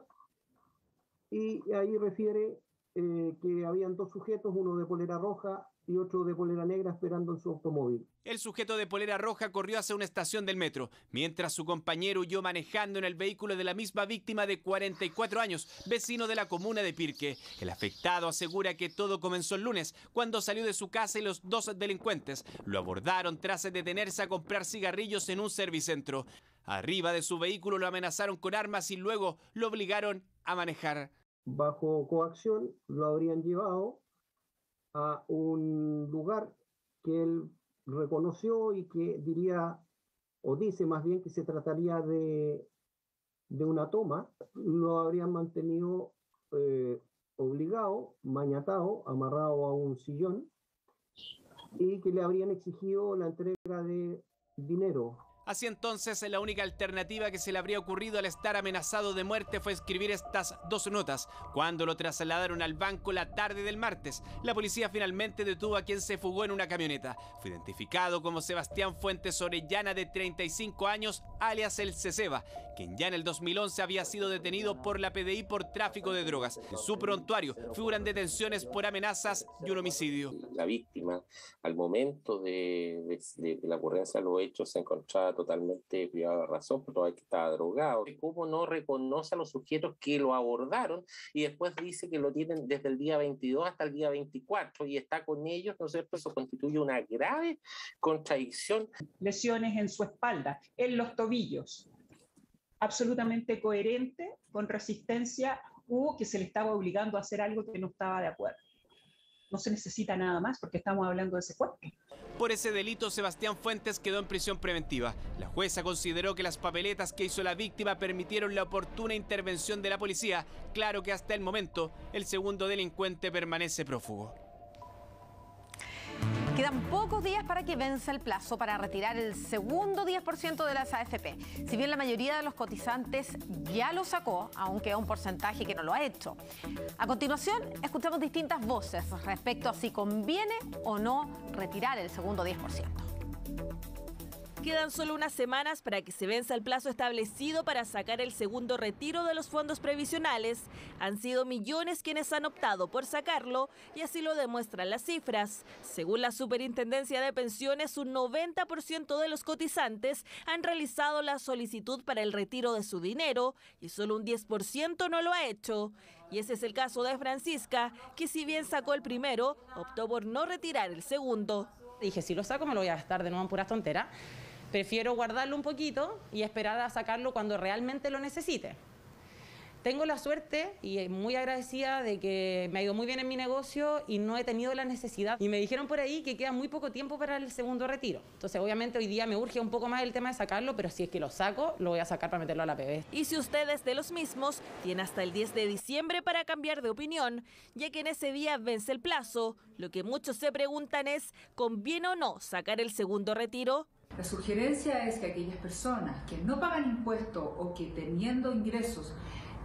y ahí refiere que habían 2 sujetos, uno de polera roja y otro de polera negra esperando en su automóvil. El sujeto de polera roja corrió hacia una estación del metro, mientras su compañero huyó manejando en el vehículo de la misma víctima de 44 años, vecino de la comuna de Pirque. El afectado asegura que todo comenzó el lunes, cuando salió de su casa y los 2 delincuentes lo abordaron tras detenerse a comprar cigarrillos en un servicentro. Arriba de su vehículo lo amenazaron con armas y luego lo obligaron a manejar. Bajo coacción lo habrían llevado a un lugar que él reconoció y que diría, o dice más bien, que se trataría de una toma. Lo habrían mantenido obligado, mañatado, amarrado a un sillón, y que le habrían exigido la entrega de dinero. Así entonces, la única alternativa que se le habría ocurrido al estar amenazado de muerte fue escribir estas 2 notas. Cuando lo trasladaron al banco la tarde del martes, la policía finalmente detuvo a quien se fugó en una camioneta. Fue identificado como Sebastián Fuentes Orellana, de 35 años, alias el Ceceba, quien ya en el 2011 había sido detenido por la PDI por tráfico de drogas. En su prontuario figuran detenciones por amenazas y un homicidio. La víctima, al momento de la ocurrencia de los hechos, se encontraba totalmente privado de razón, pero que estaba drogado. ¿Cómo no reconoce a los sujetos que lo abordaron y después dice que lo tienen desde el día 22 hasta el día 24 y está con ellos? ¿No es cierto? Eso constituye una grave contradicción. Lesiones en su espalda, en los tobillos, absolutamente coherente con resistencia o que se le estaba obligando a hacer algo que no estaba de acuerdo. No se necesita nada más porque estamos hablando de secuestro. Por ese delito, Sebastián Fuentes quedó en prisión preventiva. La jueza consideró que las papeletas que hizo la víctima permitieron la oportuna intervención de la policía. Claro que hasta el momento, el segundo delincuente permanece prófugo. Quedan pocos días para que venza el plazo para retirar el segundo 10% de las AFP. Si bien la mayoría de los cotizantes ya lo sacó, aún queda un porcentaje que no lo ha hecho. A continuación, escuchamos distintas voces respecto a si conviene o no retirar el segundo 10%. Quedan solo unas semanas para que se venza el plazo establecido para sacar el segundo retiro de los fondos previsionales. Han sido millones quienes han optado por sacarlo y así lo demuestran las cifras. Según la Superintendencia de Pensiones, un 90% de los cotizantes han realizado la solicitud para el retiro de su dinero y solo un 10% no lo ha hecho. Y ese es el caso de Francisca, que si bien sacó el primero, optó por no retirar el segundo. Dije, si lo saco me lo voy a gastar de nuevo en puras tonteras. Prefiero guardarlo un poquito y esperar a sacarlo cuando realmente lo necesite. Tengo la suerte y muy agradecida de que me ha ido muy bien en mi negocio y no he tenido la necesidad. Y me dijeron por ahí que queda muy poco tiempo para el segundo retiro. Entonces, obviamente, hoy día me urge un poco más el tema de sacarlo, pero si es que lo saco, lo voy a sacar para meterlo a la PB. Y si usted es de los mismos, tiene hasta el 10 de diciembre para cambiar de opinión, ya que en ese día vence el plazo. Lo que muchos se preguntan es, ¿conviene o no sacar el segundo retiro? La sugerencia es que aquellas personas que no pagan impuestos o que teniendo ingresos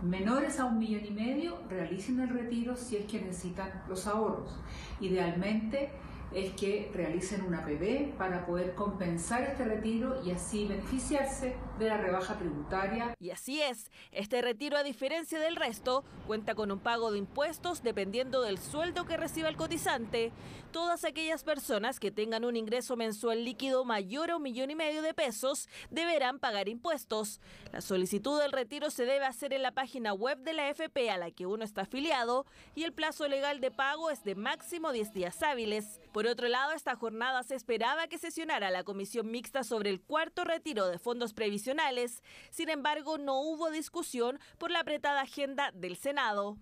menores a 1,5 millones realicen el retiro si es que necesitan los ahorros. Idealmente es que realicen una PB para poder compensar este retiro y así beneficiarse de la rebaja tributaria. Y así es, este retiro, a diferencia del resto, cuenta con un pago de impuestos dependiendo del sueldo que reciba el cotizante. Todas aquellas personas que tengan un ingreso mensual líquido mayor a 1,5 millones de pesos deberán pagar impuestos. La solicitud del retiro se debe hacer en la página web de la AFP a la que uno está afiliado y el plazo legal de pago es de máximo 10 días hábiles. Por otro lado, esta jornada se esperaba que sesionara la comisión mixta sobre el cuarto retiro de fondos previsionales. Sin embargo, no hubo discusión por la apretada agenda del Senado.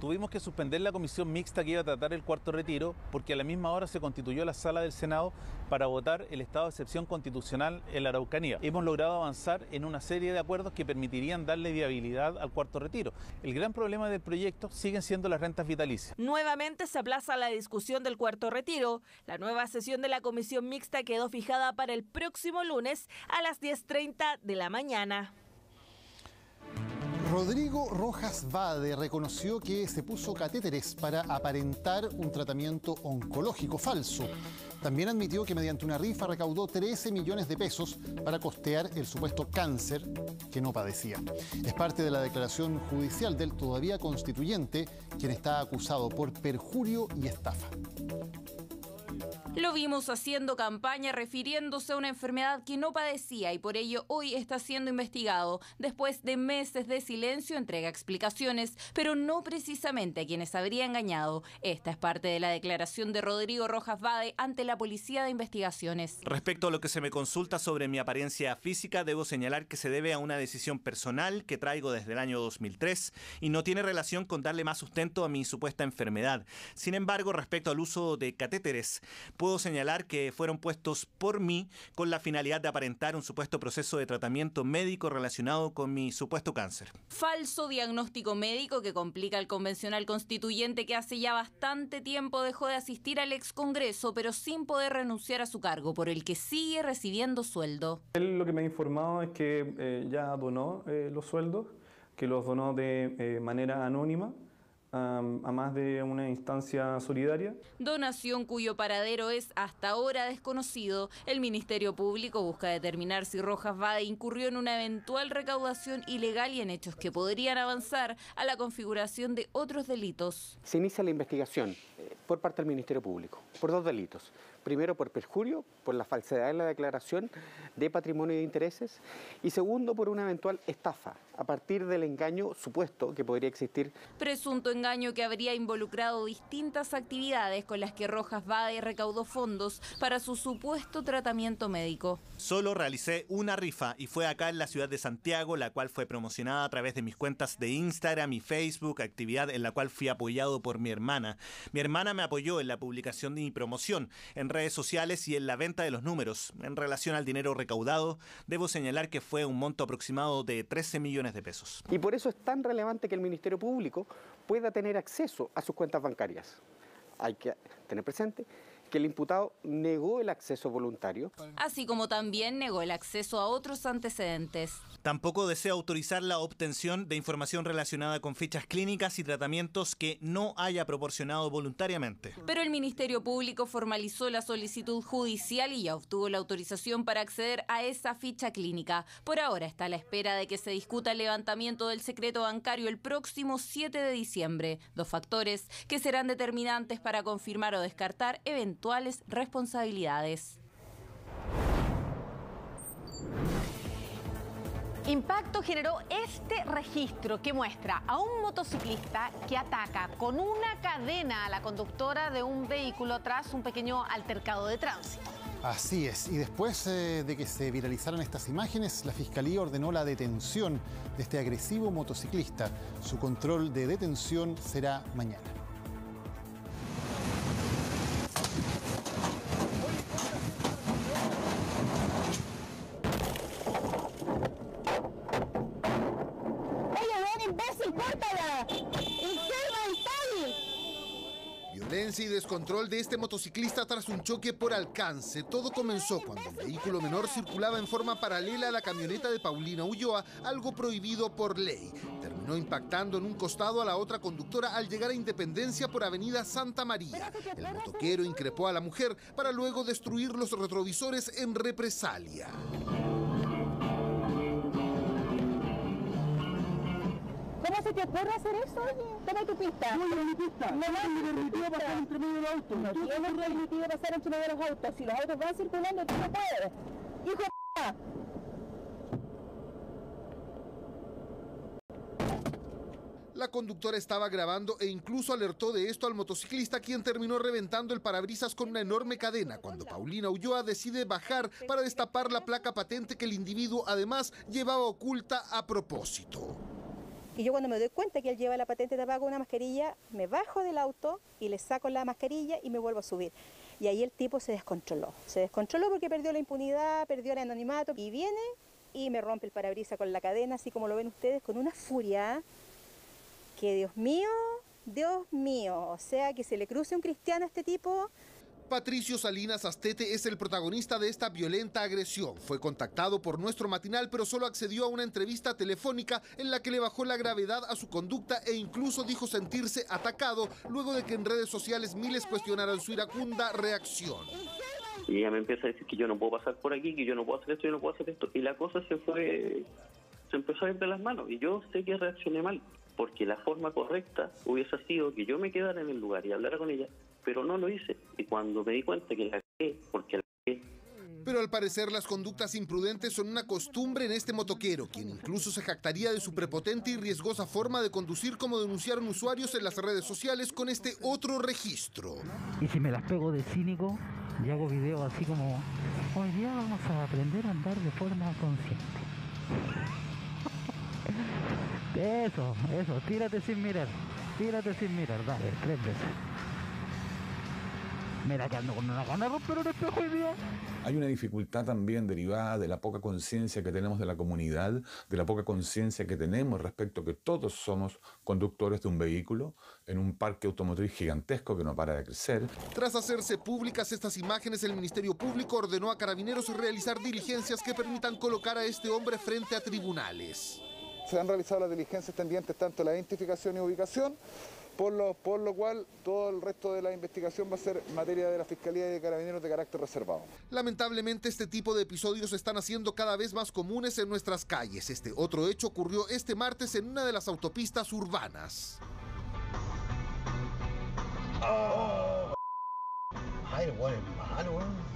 Tuvimos que suspender la comisión mixta que iba a tratar el cuarto retiro porque a la misma hora se constituyó la sala del Senado para votar el estado de excepción constitucional en la Araucanía. Hemos logrado avanzar en una serie de acuerdos que permitirían darle viabilidad al cuarto retiro. El gran problema del proyecto siguen siendo las rentas vitalicias. Nuevamente se aplaza la discusión del cuarto retiro. La nueva sesión de la comisión mixta quedó fijada para el próximo lunes a las 10:30 de la mañana. Rodrigo Rojas Vade reconoció que se puso catéteres para aparentar un tratamiento oncológico falso. También admitió que mediante una rifa recaudó 13 millones de pesos para costear el supuesto cáncer que no padecía. Es parte de la declaración judicial del todavía constituyente, quien está acusado por perjurio y estafa. Lo vimos haciendo campaña refiriéndose a una enfermedad que no padecía y por ello hoy está siendo investigado. Después de meses de silencio entrega explicaciones, pero no precisamente a quienes habría engañado. Esta es parte de la declaración de Rodrigo Rojas Vade ante la Policía de Investigaciones. Respecto a lo que se me consulta sobre mi apariencia física, debo señalar que se debe a una decisión personal que traigo desde el año 2003 y no tiene relación con darle más sustento a mi supuesta enfermedad. Sin embargo, respecto al uso de catéteres, puedo señalar que fueron puestos por mí con la finalidad de aparentar un supuesto proceso de tratamiento médico relacionado con mi supuesto cáncer. Falso diagnóstico médico que complica al convencional constituyente que hace ya bastante tiempo dejó de asistir al ex Congreso, pero sin poder renunciar a su cargo, por el que sigue recibiendo sueldo. Él lo que me ha informado es que ya donó los sueldos, que los donó de manera anónima, a más de una instancia solidaria. Donación cuyo paradero es hasta ahora desconocido. El Ministerio Público busca determinar si Rojas Vade incurrió en una eventual recaudación ilegal y en hechos que podrían avanzar a la configuración de otros delitos. Se inicia la investigación por parte del Ministerio Público por 2 delitos. Primero, por perjurio, por la falsedad en la declaración de patrimonio y de intereses. Y segundo, por una eventual estafa, a partir del engaño supuesto que podría existir. Presunto engaño que habría involucrado distintas actividades con las que Rojas Vade recaudó fondos para su supuesto tratamiento médico. Solo realicé una rifa y fue acá en la ciudad de Santiago, la cual fue promocionada a través de mis cuentas de Instagram y Facebook, actividad en la cual fui apoyado por mi hermana. Mi hermana me apoyó en la publicación de mi promoción, en redes sociales y en la venta de los números. En relación al dinero recaudado, debo señalar que fue un monto aproximado de 13 millones de pesos. Y por eso es tan relevante que el Ministerio Público pueda tener acceso a sus cuentas bancarias. Hay que tener presente que el imputado negó el acceso voluntario. Así como también negó el acceso a otros antecedentes. Tampoco desea autorizar la obtención de información relacionada con fichas clínicas y tratamientos que no haya proporcionado voluntariamente. Pero el Ministerio Público formalizó la solicitud judicial y ya obtuvo la autorización para acceder a esa ficha clínica. Por ahora está a la espera de que se discuta el levantamiento del secreto bancario el próximo 7 de diciembre. 2 factores que serán determinantes para confirmar o descartar eventuales responsabilidades. Impacto generó este registro que muestra a un motociclista que ataca con una cadena a la conductora de un vehículo tras un pequeño altercado de tránsito. Así es, y después de que se viralizaran estas imágenes, la Fiscalía ordenó la detención de este agresivo motociclista. Su control de detención será mañana. Violencia y descontrol de este motociclista tras un choque por alcance. Todo comenzó cuando el vehículo menor circulaba en forma paralela a la camioneta de Paulina Ulloa, algo prohibido por ley. Terminó impactando en un costado a la otra conductora al llegar a Independencia por Avenida Santa María. El motoquero increpó a la mujer para luego destruir los retrovisores en represalia. ¿Cómo se te ocurre hacer eso, oye? Toma tu pista. No, mi pista. No me permitido pasar entre medio de los autos. No tienes permitido pasar entre medio de los autos. Si los autos van circulando, tú no puedes. ¡Hijo de p***! La conductora estaba grabando e incluso alertó de esto al motociclista, quien terminó reventando el parabrisas con una enorme cadena cuando Paulina Ulloa decide bajar para destapar la placa patente que el individuo además llevaba oculta a propósito. Y yo cuando me doy cuenta que él lleva la patente tapada con una mascarilla, me bajo del auto y le saco la mascarilla y me vuelvo a subir. Y ahí el tipo se descontroló porque perdió la impunidad, perdió el anonimato y viene y me rompe el parabrisas con la cadena, así como lo ven ustedes, con una furia que Dios mío, o sea, que se le cruce un cristiano a este tipo. Patricio Salinas Astete es el protagonista de esta violenta agresión. Fue contactado por nuestro matinal, pero solo accedió a una entrevista telefónica en la que le bajó la gravedad a su conducta e incluso dijo sentirse atacado luego de que en redes sociales miles cuestionaran su iracunda reacción. Y ella me empieza a decir que yo no puedo pasar por aquí, que yo no puedo hacer esto, yo no puedo hacer esto. Y la cosa se empezó a ir de las manos. Y yo sé que reaccioné mal, porque la forma correcta hubiese sido que yo me quedara en el lugar y hablara con ella, pero no lo hice. Y cuando me di cuenta que la cagué, porque la cagué. Pero al parecer las conductas imprudentes son una costumbre en este motoquero, quien incluso se jactaría de su prepotente y riesgosa forma de conducir, como denunciaron usuarios en las redes sociales con este otro registro. Y si me las pego de cínico y hago videos así como: hoy día vamos a aprender a andar de forma consciente. Eso, tírate sin mirar, dale, 3 veces. Mira que ando con una gana de romper un espejo hoy día. Hay una dificultad también derivada de la poca conciencia que tenemos de la comunidad, de la poca conciencia que tenemos respecto a que todos somos conductores de un vehículo en un parque automotriz gigantesco que no para de crecer. Tras hacerse públicas estas imágenes, el Ministerio Público ordenó a Carabineros realizar diligencias que permitan colocar a este hombre frente a tribunales. Se han realizado las diligencias tendientes tanto a la identificación y ubicación, por lo cual todo el resto de la investigación va a ser materia de la Fiscalía y de Carabineros de carácter reservado. Lamentablemente este tipo de episodios se están haciendo cada vez más comunes en nuestras calles. Este otro hecho ocurrió este martes en una de las autopistas urbanas. Oh. Ay, el weón es malo, weón.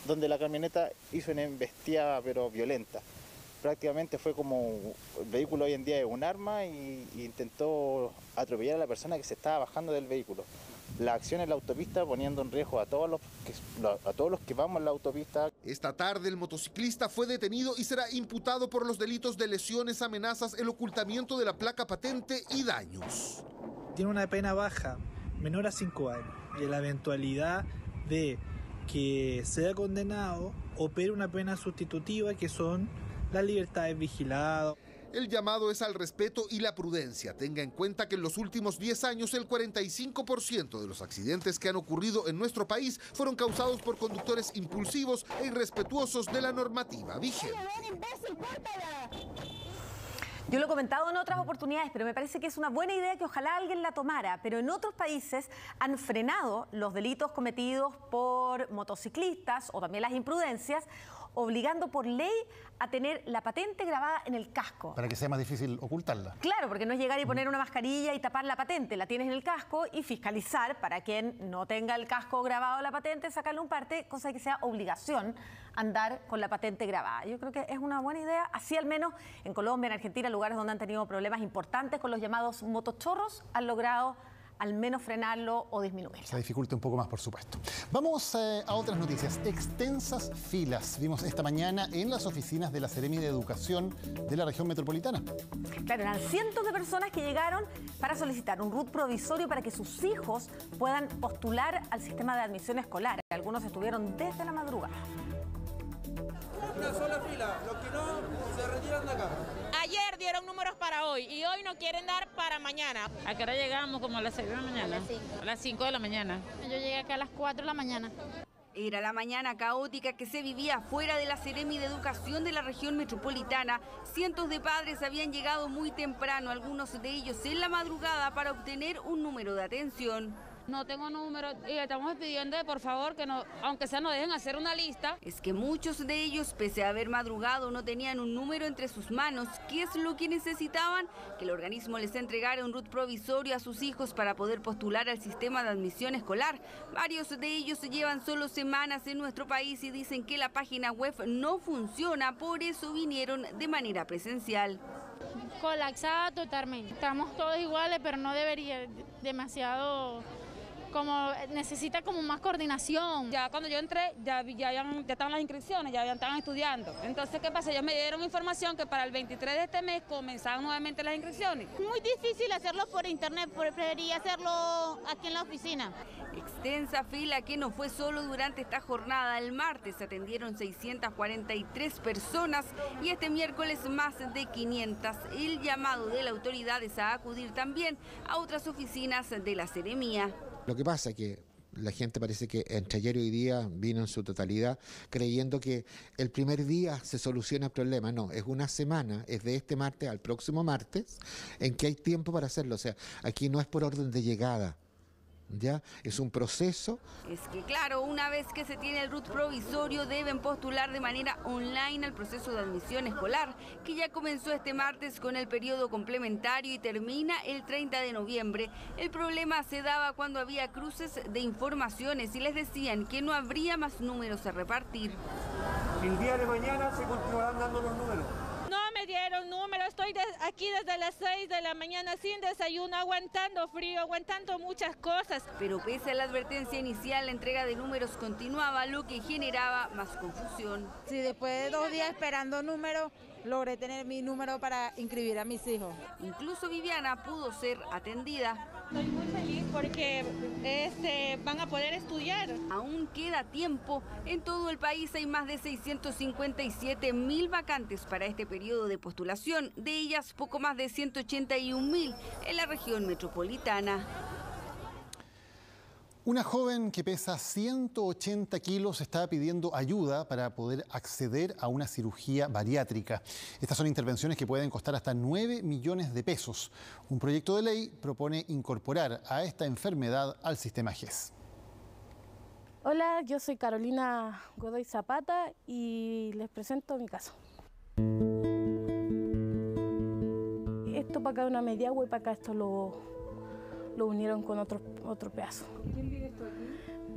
Donde la camioneta hizo una embestida pero violenta. Prácticamente fue como el vehículo hoy en día es un arma y intentó atropellar a la persona que se estaba bajando del vehículo. La acción en la autopista poniendo en riesgo a todos los que vamos en la autopista. Esta tarde el motociclista fue detenido y será imputado por los delitos de lesiones, amenazas, el ocultamiento de la placa patente y daños. Tiene una pena baja, menor a 5 años, y en la eventualidad de que sea condenado, opere una pena sustitutiva que son las libertades vigiladas. El llamado es al respeto y la prudencia. Tenga en cuenta que en los últimos 10 años el 45% de los accidentes que han ocurrido en nuestro país fueron causados por conductores impulsivos e irrespetuosos de la normativa vigente. Yo lo he comentado en otras oportunidades, pero me parece que es una buena idea que ojalá alguien la tomara. Pero en otros países han frenado los delitos cometidos por motociclistas o también las imprudencias, obligando por ley a tener la patente grabada en el casco. Para que sea más difícil ocultarla. Claro, porque no es llegar y poner una mascarilla y tapar la patente. La tienes en el casco y fiscalizar para quien no tenga el casco grabado la patente, sacarle un parte, cosa que sea obligación andar con la patente grabada. Yo creo que es una buena idea. Así al menos en Colombia, en Argentina, lugares donde han tenido problemas importantes con los llamados motochorros, han logrado al menos frenarlo o disminuirlo. Se dificulta un poco más, por supuesto. Vamos a otras noticias. Extensas filas vimos esta mañana en las oficinas de la Seremi de Educación de la región metropolitana. Claro, eran cientos de personas que llegaron para solicitar un RUT provisorio para que sus hijos puedan postular al sistema de admisión escolar. Algunos estuvieron desde la madrugada. Una sola fila, los que no se retiran de acá. Ayer dieron números para hoy y hoy no quieren dar para mañana. ¿A qué hora llegamos? Como a las 6 de la mañana. A las 5 de la mañana. Yo llegué acá a las 4 de la mañana. Era la mañana caótica que se vivía fuera de la Seremi de Educación de la región metropolitana. Cientos de padres habían llegado muy temprano, algunos de ellos en la madrugada, para obtener un número de atención. No tengo número y estamos pidiendo, por favor, que no, aunque sea nos dejen hacer una lista. Es que muchos de ellos, pese a haber madrugado, no tenían un número entre sus manos. ¿Qué es lo que necesitaban? Que el organismo les entregara un RUT provisorio a sus hijos para poder postular al sistema de admisión escolar. Varios de ellos llevan solo semanas en nuestro país y dicen que la página web no funciona, por eso vinieron de manera presencial. Colapsada totalmente. Estamos todos iguales, pero no debería demasiado como necesita como más coordinación. Ya cuando yo entré, ya estaban las inscripciones, ya estaban estudiando. Entonces, ¿qué pasa? Ellos me dieron información que para el 23 de este mes comenzaban nuevamente las inscripciones. Muy difícil hacerlo por internet, preferiría hacerlo aquí en la oficina. Extensa fila que no fue solo durante esta jornada. El martes se atendieron 643 personas y este miércoles más de 500. El llamado de la autoridad es a acudir también a otras oficinas de la Seremía. Lo que pasa es que la gente parece que entre ayer y hoy día vino en su totalidad creyendo que el primer día se soluciona el problema. No, es una semana, es de este martes al próximo martes en que hay tiempo para hacerlo. O sea, aquí no es por orden de llegada. ¿Ya? Es un proceso. Es que claro, una vez que se tiene el RUT provisorio deben postular de manera online al proceso de admisión escolar, que ya comenzó este martes con el periodo complementario y termina el 30 de noviembre. El problema se daba cuando había cruces de informaciones y les decían que no habría más números a repartir. El día de mañana se continuarán dando los números. No me dieron número, estoy aquí desde las 6 de la mañana sin desayuno, aguantando frío, aguantando muchas cosas. Pero pese a la advertencia inicial, la entrega de números continuaba, lo que generaba más confusión. Sí, después de 2 días esperando número, logré tener mi número para inscribir a mis hijos. Incluso Viviana pudo ser atendida. Estoy muy feliz porque van a poder estudiar. Aún queda tiempo. En todo el país hay más de 657.000 vacantes para este periodo de postulación. De ellas, poco más de 181.000 en la región metropolitana. Una joven que pesa 180 kilos está pidiendo ayuda para poder acceder a una cirugía bariátrica. Estas son intervenciones que pueden costar hasta 9 millones de pesos. Un proyecto de ley propone incorporar a esta enfermedad al sistema GES. Hola, yo soy Carolina Godoy Zapata y les presento mi caso. Esto para acá es una mediagua y para acá esto lo unieron con otro pedazo. ¿Quién vive esto aquí?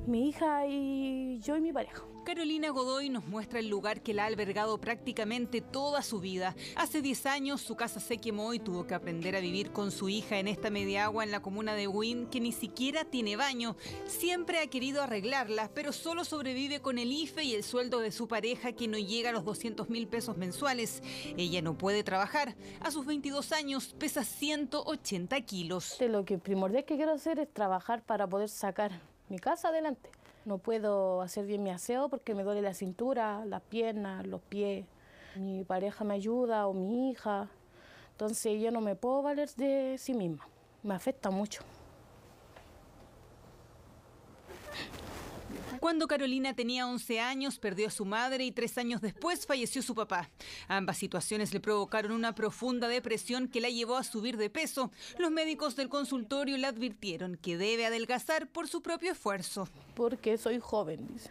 Mi hija y yo y mi pareja. Carolina Godoy nos muestra el lugar que la ha albergado prácticamente toda su vida. Hace 10 años su casa se quemó y tuvo que aprender a vivir con su hija en esta mediagua en la comuna de Buin, que ni siquiera tiene baño. Siempre ha querido arreglarla, pero solo sobrevive con el IFE y el sueldo de su pareja, que no llega a los 200.000 pesos mensuales. Ella no puede trabajar. A sus 22 años pesa 180 kilos. Lo que primordial que quiero hacer es trabajar para poder sacar mi casa adelante. No puedo hacer bien mi aseo porque me duele la cintura, las piernas, los pies. Mi pareja me ayuda o mi hija. Entonces yo no me puedo valer de sí misma. Me afecta mucho. Cuando Carolina tenía 11 años, perdió a su madre y 3 años después falleció su papá. Ambas situaciones le provocaron una profunda depresión que la llevó a subir de peso. Los médicos del consultorio le advirtieron que debe adelgazar por su propio esfuerzo. Porque soy joven, dice.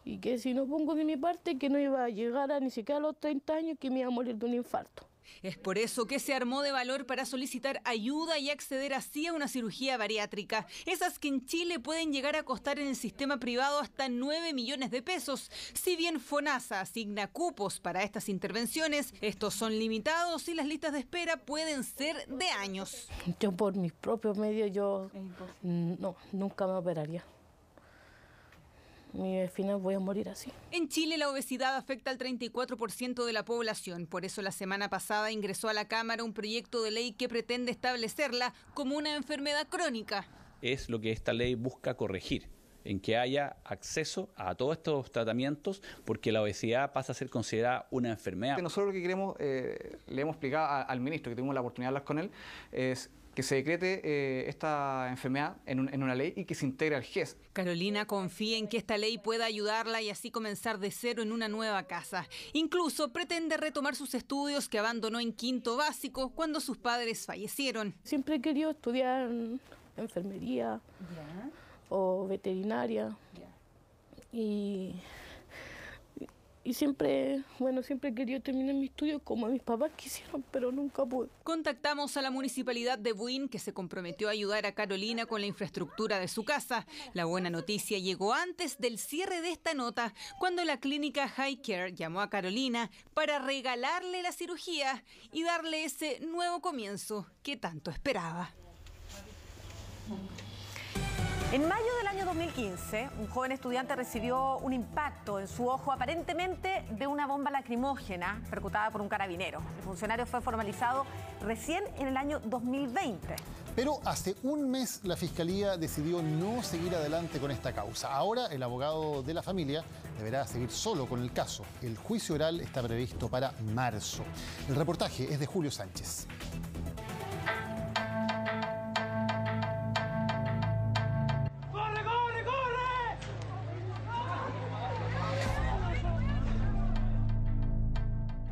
Y que si no pongo de mi parte, que no iba a llegar a ni siquiera a los 30 años, que me iba a morir de un infarto. Es por eso que se armó de valor para solicitar ayuda y acceder así a una cirugía bariátrica. Esas que en Chile pueden llegar a costar en el sistema privado hasta 9 millones de pesos. Si bien FONASA asigna cupos para estas intervenciones, estos son limitados y las listas de espera pueden ser de años. Yo por mis propios medios, no, nunca me operaría. Al final voy a morir así. En Chile la obesidad afecta al 34% de la población. Por eso la semana pasada ingresó a la Cámara un proyecto de ley que pretende establecerla como una enfermedad crónica. Es lo que esta ley busca corregir, en que haya acceso a todos estos tratamientos, porque la obesidad pasa a ser considerada una enfermedad. Nosotros lo que queremos, le hemos explicado al ministro, que tuvimos la oportunidad de hablar con él, es que se decrete esta enfermedad en una ley y que se integre al GES. Carolina confía en que esta ley pueda ayudarla y así comenzar de cero en una nueva casa. Incluso pretende retomar sus estudios que abandonó en quinto básico cuando sus padres fallecieron. Siempre he querido estudiar enfermería o veterinaria y siempre he querido terminar mi estudio como mis papás quisieron, pero nunca pude. Contactamos a la municipalidad de Buin, que se comprometió a ayudar a Carolina con la infraestructura de su casa. La buena noticia llegó antes del cierre de esta nota, cuando la clínica High Care llamó a Carolina para regalarle la cirugía y darle ese nuevo comienzo que tanto esperaba. En mayo del año 2015, un joven estudiante recibió un impacto en su ojo aparentemente de una bomba lacrimógena percutada por un carabinero. El funcionario fue formalizado recién en el año 2020. Pero hace un mes la Fiscalía decidió no seguir adelante con esta causa. Ahora el abogado de la familia deberá seguir solo con el caso. El juicio oral está previsto para marzo. El reportaje es de Julio Sánchez.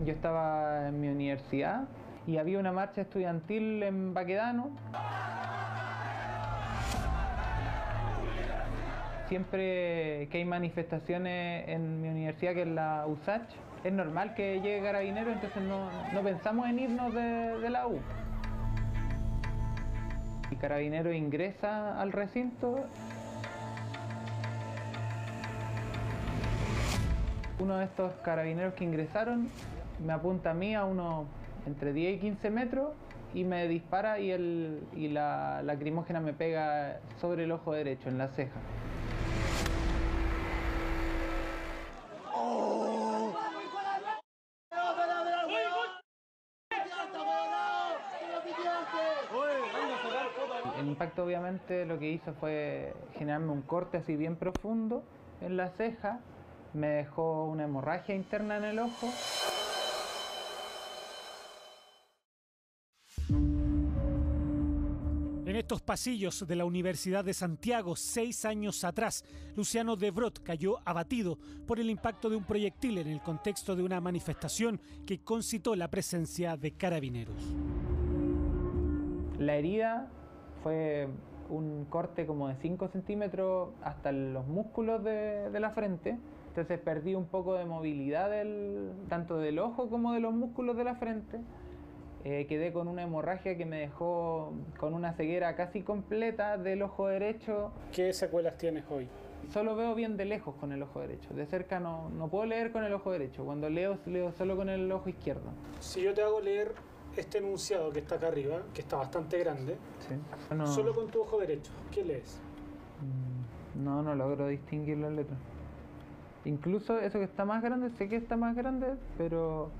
Yo estaba en mi universidad y había una marcha estudiantil en Baquedano. Siempre que hay manifestaciones en mi universidad, que es la USACH, es normal que llegue Carabineros, entonces no pensamos en irnos de la U. Y Carabineros ingresa al recinto. Uno de estos carabineros que ingresaron me apunta a mí a unos entre 10 y 15 metros y me dispara y la lacrimógena me pega sobre el ojo derecho, en la ceja. El impacto obviamente lo que hizo fue generarme un corte así bien profundo en la ceja. Me dejó una hemorragia interna en el ojo. En estos pasillos de la Universidad de Santiago, 6 años atrás, Luciano de Brot cayó abatido por el impacto de un proyectil en el contexto de una manifestación que concitó la presencia de carabineros. La herida fue un corte como de 5 centímetros hasta los músculos de la frente. Entonces perdí un poco de movilidad tanto del ojo como de los músculos de la frente. Quedé con una hemorragia que me dejó con una ceguera casi completa del ojo derecho. ¿Qué secuelas tienes hoy? Solo veo bien de lejos con el ojo derecho. De cerca no puedo leer con el ojo derecho. Cuando leo solo con el ojo izquierdo. Si yo te hago leer este enunciado que está acá arriba, que está bastante grande, sí. Solo con tu ojo derecho, ¿qué lees? No logro distinguir las letras. Incluso eso que está más grande, sé que está más grande, pero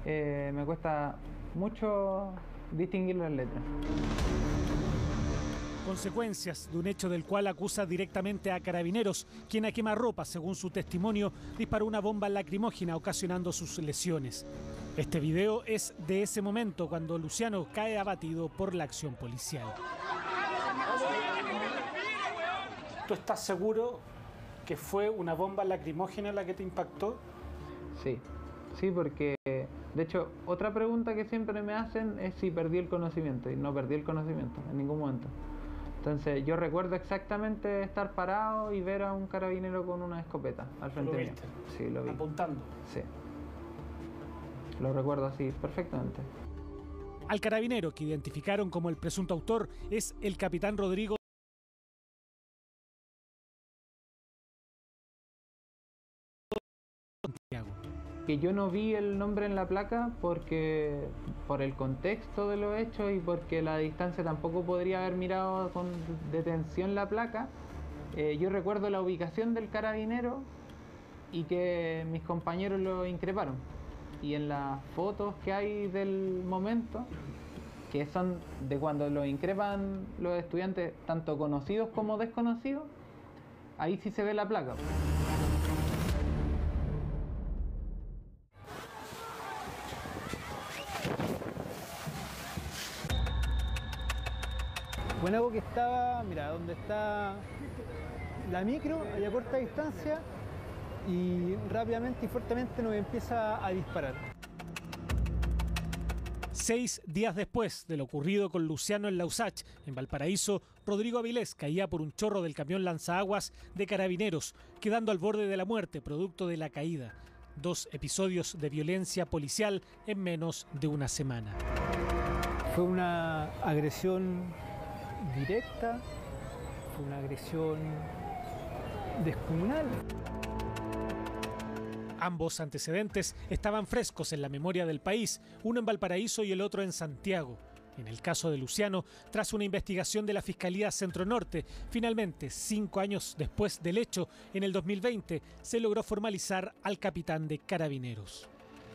me cuesta mucho distinguir las letras. Consecuencias de un hecho del cual acusa directamente a Carabineros, quien a quemarropa, según su testimonio, disparó una bomba lacrimógena ocasionando sus lesiones. Este video es de ese momento cuando Luciano cae abatido por la acción policial. ¿Tú estás seguro que fue una bomba lacrimógena la que te impactó? Sí, porque de hecho otra pregunta que siempre me hacen es si perdí el conocimiento, y no perdí el conocimiento en ningún momento. Entonces yo recuerdo exactamente estar parado y ver a un carabinero con una escopeta al frente mío. ¿Lo viste? Sí, lo vi. ¿Apuntando? Sí. Lo recuerdo así perfectamente. Al carabinero que identificaron como el presunto autor es el capitán Rodrigo Santiago. Que yo no vi el nombre en la placa porque por el contexto de los hechos y porque la distancia tampoco podría haber mirado con detención la placa. Yo recuerdo la ubicación del carabinero y que mis compañeros lo increparon. Y en las fotos que hay del momento, que son de cuando lo increpan los estudiantes, tanto conocidos como desconocidos, ahí sí se ve la placa. Buenago que estaba, mira, donde está la micro, a corta distancia, y rápidamente y fuertemente nos empieza a disparar. 6 días después de lo ocurrido con Luciano en la USACH, en Valparaíso, Rodrigo Avilés caía por un chorro del camión lanzaaguas de Carabineros, quedando al borde de la muerte producto de la caída. 2 episodios de violencia policial en menos de una semana. Fue una agresión directa, fue una agresión descomunal. Ambos antecedentes estaban frescos en la memoria del país, uno en Valparaíso y el otro en Santiago. En el caso de Luciano, tras una investigación de la Fiscalía Centro Norte, finalmente, 5 años después del hecho, en el 2020, se logró formalizar al capitán de Carabineros.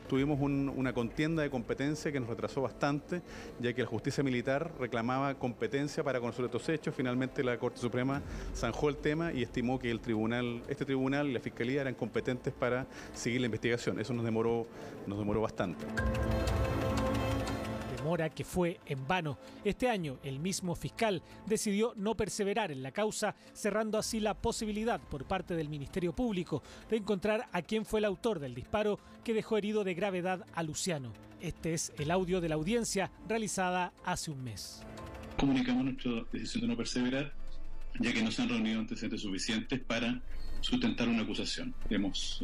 Tuvimos una contienda de competencia que nos retrasó bastante, ya que la justicia militar reclamaba competencia para conocer estos hechos. Finalmente la Corte Suprema zanjó el tema y estimó que este tribunal y la Fiscalía eran competentes para seguir la investigación. Eso nos demoró bastante. Demora que fue en vano. Este año, el mismo fiscal decidió no perseverar en la causa, cerrando así la posibilidad por parte del Ministerio Público de encontrar a quién fue el autor del disparo que dejó herido de gravedad a Luciano. Este es el audio de la audiencia realizada hace un mes. Comunicamos nuestra decisión de no perseverar, ya que no se han reunido antecedentes suficientes para sustentar una acusación. Hemos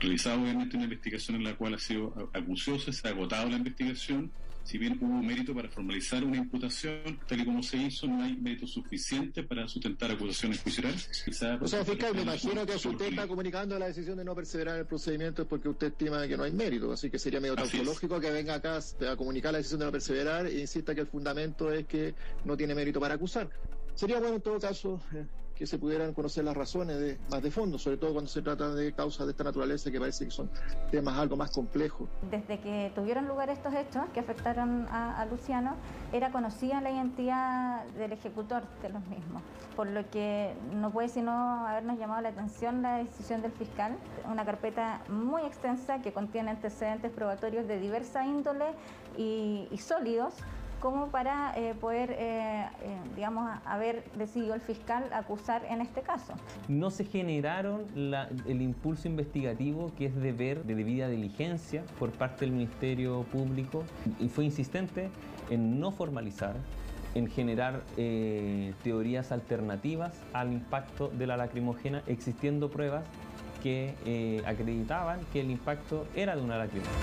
realizado obviamente una investigación en la cual ha sido acuciosa, se ha agotado la investigación. Si bien hubo mérito para formalizar una imputación, tal y como se hizo, no hay mérito suficiente para sustentar acusaciones judiciales. O sea, fiscal, me imagino que usted está comunicando la decisión de no perseverar en el procedimiento porque usted estima que no hay mérito, así que sería medio tautológico que venga acá a comunicar la decisión de no perseverar e insista que el fundamento es que no tiene mérito para acusar. Sería bueno en todo caso que se pudieran conocer las razones más de fondo, sobre todo cuando se trata de causas de esta naturaleza que parece que son temas algo más complejos. Desde que tuvieron lugar estos hechos que afectaron a Luciano, era conocida la identidad del ejecutor de los mismos, por lo que no puede sino habernos llamado la atención la decisión del fiscal, una carpeta muy extensa que contiene antecedentes probatorios de diversa índole y sólidos, como para poder, haber decidido el fiscal acusar en este caso. No se generaron el impulso investigativo que es deber de debida diligencia por parte del Ministerio Público y fue insistente en no formalizar, en generar teorías alternativas al impacto de la lacrimógena, existiendo pruebas que acreditaban que el impacto era de una lacrimógena.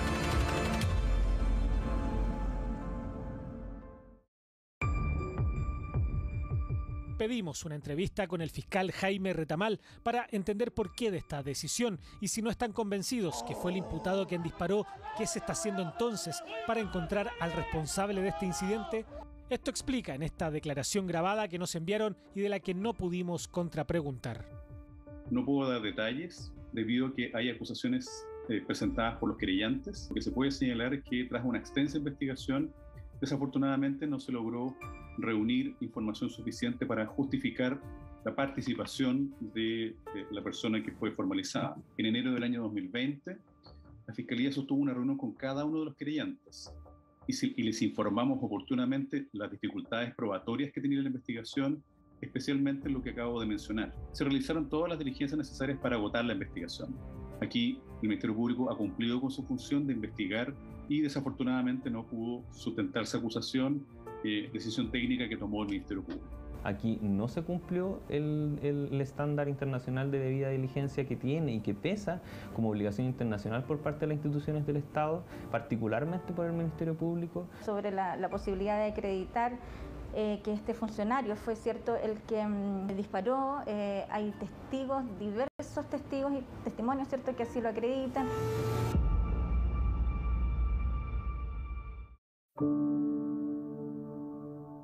Pedimos una entrevista con el fiscal Jaime Retamal para entender por qué de esta decisión y si no están convencidos que fue el imputado quien disparó, ¿qué se está haciendo entonces para encontrar al responsable de este incidente? Esto explica en esta declaración grabada que nos enviaron y de la que no pudimos contrapreguntar. No puedo dar detalles debido a que hay acusaciones presentadas por los querellantes. Lo que se puede señalar es que tras una extensa investigación, desafortunadamente no se logró reunir información suficiente para justificar la participación de la persona que fue formalizada. En enero del año 2020, la Fiscalía sostuvo una reunión con cada uno de los querellantes y les informamos oportunamente las dificultades probatorias que tenía la investigación, especialmente lo que acabo de mencionar. Se realizaron todas las diligencias necesarias para agotar la investigación. Aquí el Ministerio Público ha cumplido con su función de investigar y desafortunadamente no pudo sustentarse acusación, decisión técnica que tomó el Ministerio Público. Aquí no se cumplió el estándar internacional de debida diligencia que tiene y que pesa como obligación internacional por parte de las instituciones del Estado, particularmente por el Ministerio Público. Sobre la posibilidad de acreditar que este funcionario fue cierto el que disparó, hay testigos, diversos testigos y testimonios, cierto, que así lo acreditan.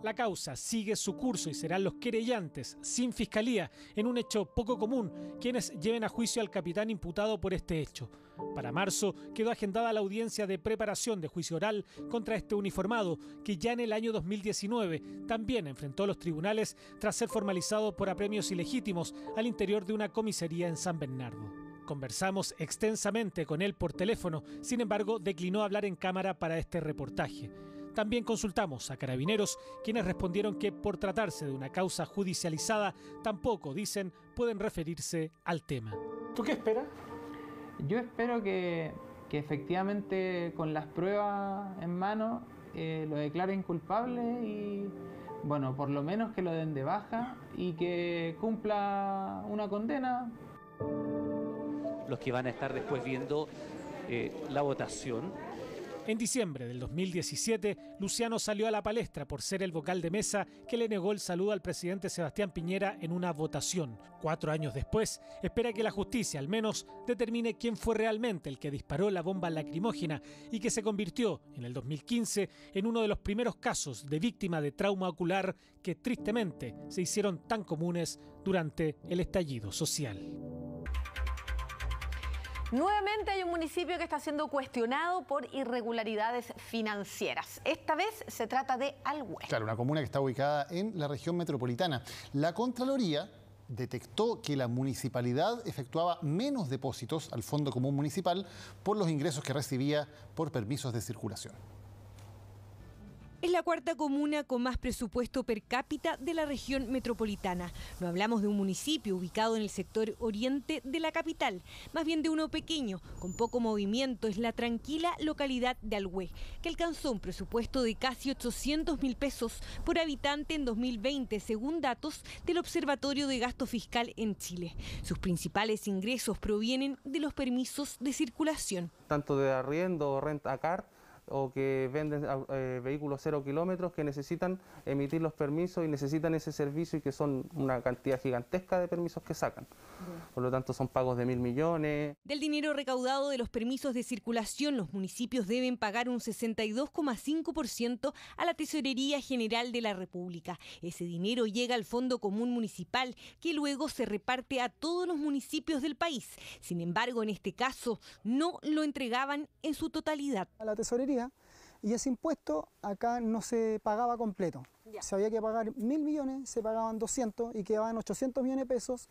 La causa sigue su curso y serán los querellantes, sin fiscalía, en un hecho poco común, quienes lleven a juicio al capitán imputado por este hecho. Para marzo quedó agendada la audiencia de preparación de juicio oral contra este uniformado, que ya en el año 2019 también enfrentó a los tribunales tras ser formalizado por apremios ilegítimos al interior de una comisaría en San Bernardo. Conversamos extensamente con él por teléfono, sin embargo declinó hablar en cámara para este reportaje. También consultamos a Carabineros, quienes respondieron que por tratarse de una causa judicializada, tampoco, dicen, pueden referirse al tema. ¿Tú qué esperas? Yo espero que efectivamente con las pruebas en mano lo declaren culpable y, bueno, por lo menos que lo den de baja y que cumpla una condena. Los que van a estar después viendo la votación En diciembre del 2017, Luciano salió a la palestra por ser el vocal de mesa que le negó el saludo al presidente Sebastián Piñera en una votación. 4 años después, espera que la justicia al menos determine quién fue realmente el que disparó la bomba lacrimógena y que se convirtió en el 2015 en uno de los primeros casos de víctima de trauma ocular que tristemente se hicieron tan comunes durante el estallido social. Nuevamente hay un municipio que está siendo cuestionado por irregularidades financieras. Esta vez se trata de Alhué. Claro, una comuna que está ubicada en la región metropolitana. La Contraloría detectó que la municipalidad efectuaba menos depósitos al Fondo Común Municipal por los ingresos que recibía por permisos de circulación. Es la cuarta comuna con más presupuesto per cápita de la región metropolitana. No hablamos de un municipio ubicado en el sector oriente de la capital, más bien de uno pequeño, con poco movimiento. Es la tranquila localidad de Alhué, que alcanzó un presupuesto de casi 800.000 pesos por habitante en 2020, según datos del Observatorio de Gasto Fiscal en Chile. Sus principales ingresos provienen de los permisos de circulación. Tanto de arriendo o rent-a-car, o que venden vehículos 0 kilómetros que necesitan emitir los permisos y necesitan ese servicio y que son una cantidad gigantesca de permisos que sacan. Por lo tanto, son pagos de 1.000 millones. Del dinero recaudado de los permisos de circulación, los municipios deben pagar un 62,5% a la Tesorería General de la República. Ese dinero llega al Fondo Común Municipal, que luego se reparte a todos los municipios del país. Sin embargo, en este caso, no lo entregaban en su totalidad. A la Tesorería, y ese impuesto acá no se pagaba completo. Si había que pagar 1.000 millones, se pagaban 200 y quedaban 800 millones de pesos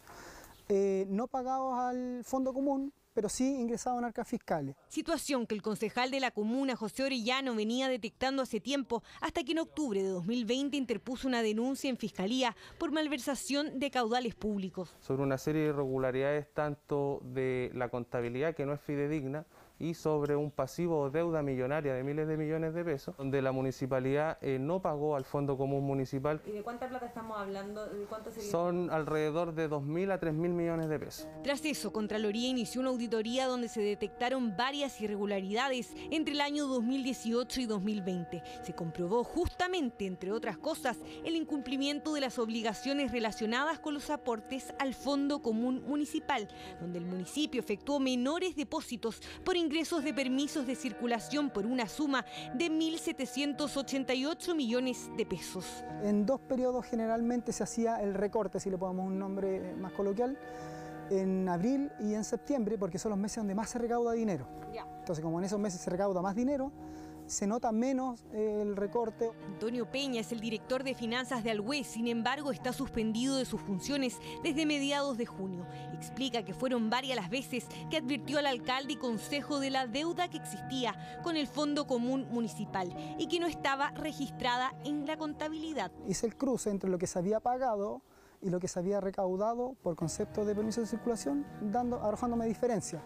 no pagados al Fondo Común, pero sí ingresaban arcas fiscales. Situación que el concejal de la comuna, José Orellano, venía detectando hace tiempo, hasta que en octubre de 2020 interpuso una denuncia en Fiscalía por malversación de caudales públicos. Sobre una serie de irregularidades tanto de la contabilidad, que no es fidedigna, y sobre un pasivo o deuda millonaria de miles de millones de pesos, donde la municipalidad no pagó al Fondo Común Municipal. ¿Y de cuánta plata estamos hablando? ¿De cuánto sería? Son alrededor de 2.000 a 3.000 millones de pesos. Tras eso, Contraloría inició una auditoría donde se detectaron varias irregularidades entre el año 2018 y 2020. Se comprobó justamente, entre otras cosas, el incumplimiento de las obligaciones relacionadas con los aportes al Fondo Común Municipal, donde el municipio efectuó menores depósitos por ingresos de permisos de circulación por una suma de 1.788 millones de pesos. En 2 periodos generalmente se hacía el recorte, si le ponemos un nombre más coloquial, en abril y en septiembre, porque son los meses donde más se recauda dinero. Entonces, como en esos meses se recauda más dinero, se nota menos el recorte. Antonio Peña es el director de finanzas de Alhué, sin embargo está suspendido de sus funciones desde mediados de junio. Explica que fueron varias las veces que advirtió al alcalde y consejo de la deuda que existía con el Fondo Común Municipal y que no estaba registrada en la contabilidad. Hice el cruce entre lo que se había pagado y lo que se había recaudado por concepto de permiso de circulación, arrojándome diferencia,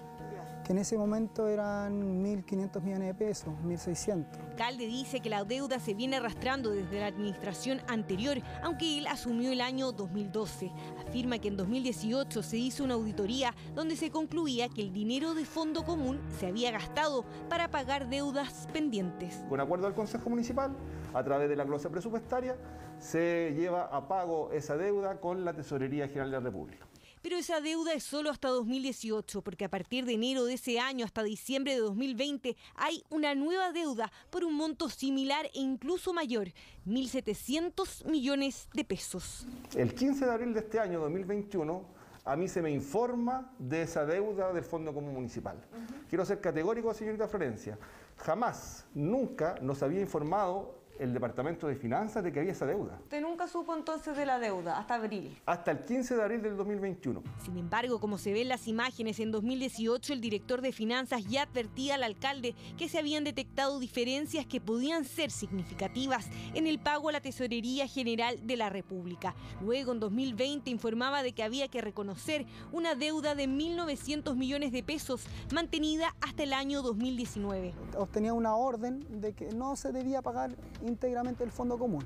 que en ese momento eran 1.500 millones de pesos, 1.600. El alcalde dice que la deuda se viene arrastrando desde la administración anterior, aunque él asumió el año 2012. Afirma que en 2018 se hizo una auditoría donde se concluía que el dinero de Fondo Común se había gastado para pagar deudas pendientes. Con acuerdo al Consejo Municipal, a través de la glosa presupuestaria, se lleva a pago esa deuda con la Tesorería General de la República. Pero esa deuda es solo hasta 2018, porque a partir de enero de ese año hasta diciembre de 2020 hay una nueva deuda por un monto similar e incluso mayor, 1.700 millones de pesos. El 15 de abril de este año 2021, a mí se me informa de esa deuda del Fondo Común Municipal. Quiero ser categórico, señorita Florencia. Jamás, nunca nos había informado el Departamento de Finanzas de que había esa deuda. ¿Usted nunca supo entonces de la deuda hasta abril? Hasta el 15 de abril del 2021. Sin embargo, como se ve en las imágenes, en 2018 el director de Finanzas ya advertía al alcalde que se habían detectado diferencias que podían ser significativas en el pago a la Tesorería General de la República. Luego, en 2020, informaba de que había que reconocer una deuda de 1.900 millones de pesos mantenida hasta el año 2019. Obtenía una orden de que no se debía pagar íntegramente el Fondo Común.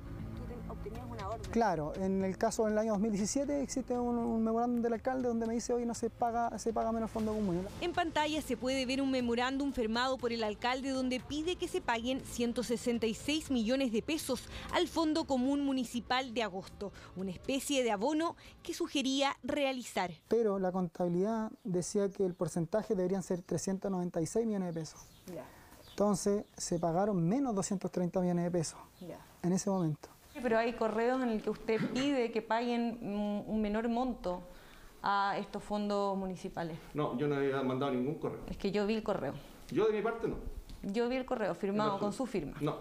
Claro, en el caso del año 2017 existe un memorándum del alcalde donde me dice hoy no se paga menos fondo común. En pantalla se puede ver un memorándum firmado por el alcalde donde pide que se paguen 166 millones de pesos al Fondo Común Municipal de agosto, una especie de abono que sugería realizar. Pero la contabilidad decía que el porcentaje deberían ser 396 millones de pesos. Entonces se pagaron menos 230 millones de pesos en ese momento. Pero hay correos en el que usted pide que paguen un menor monto a estos fondos municipales. No, yo no he mandado ningún correo. Es que yo vi el correo. Yo de mi parte no. Yo vi el correo firmado con su firma. No.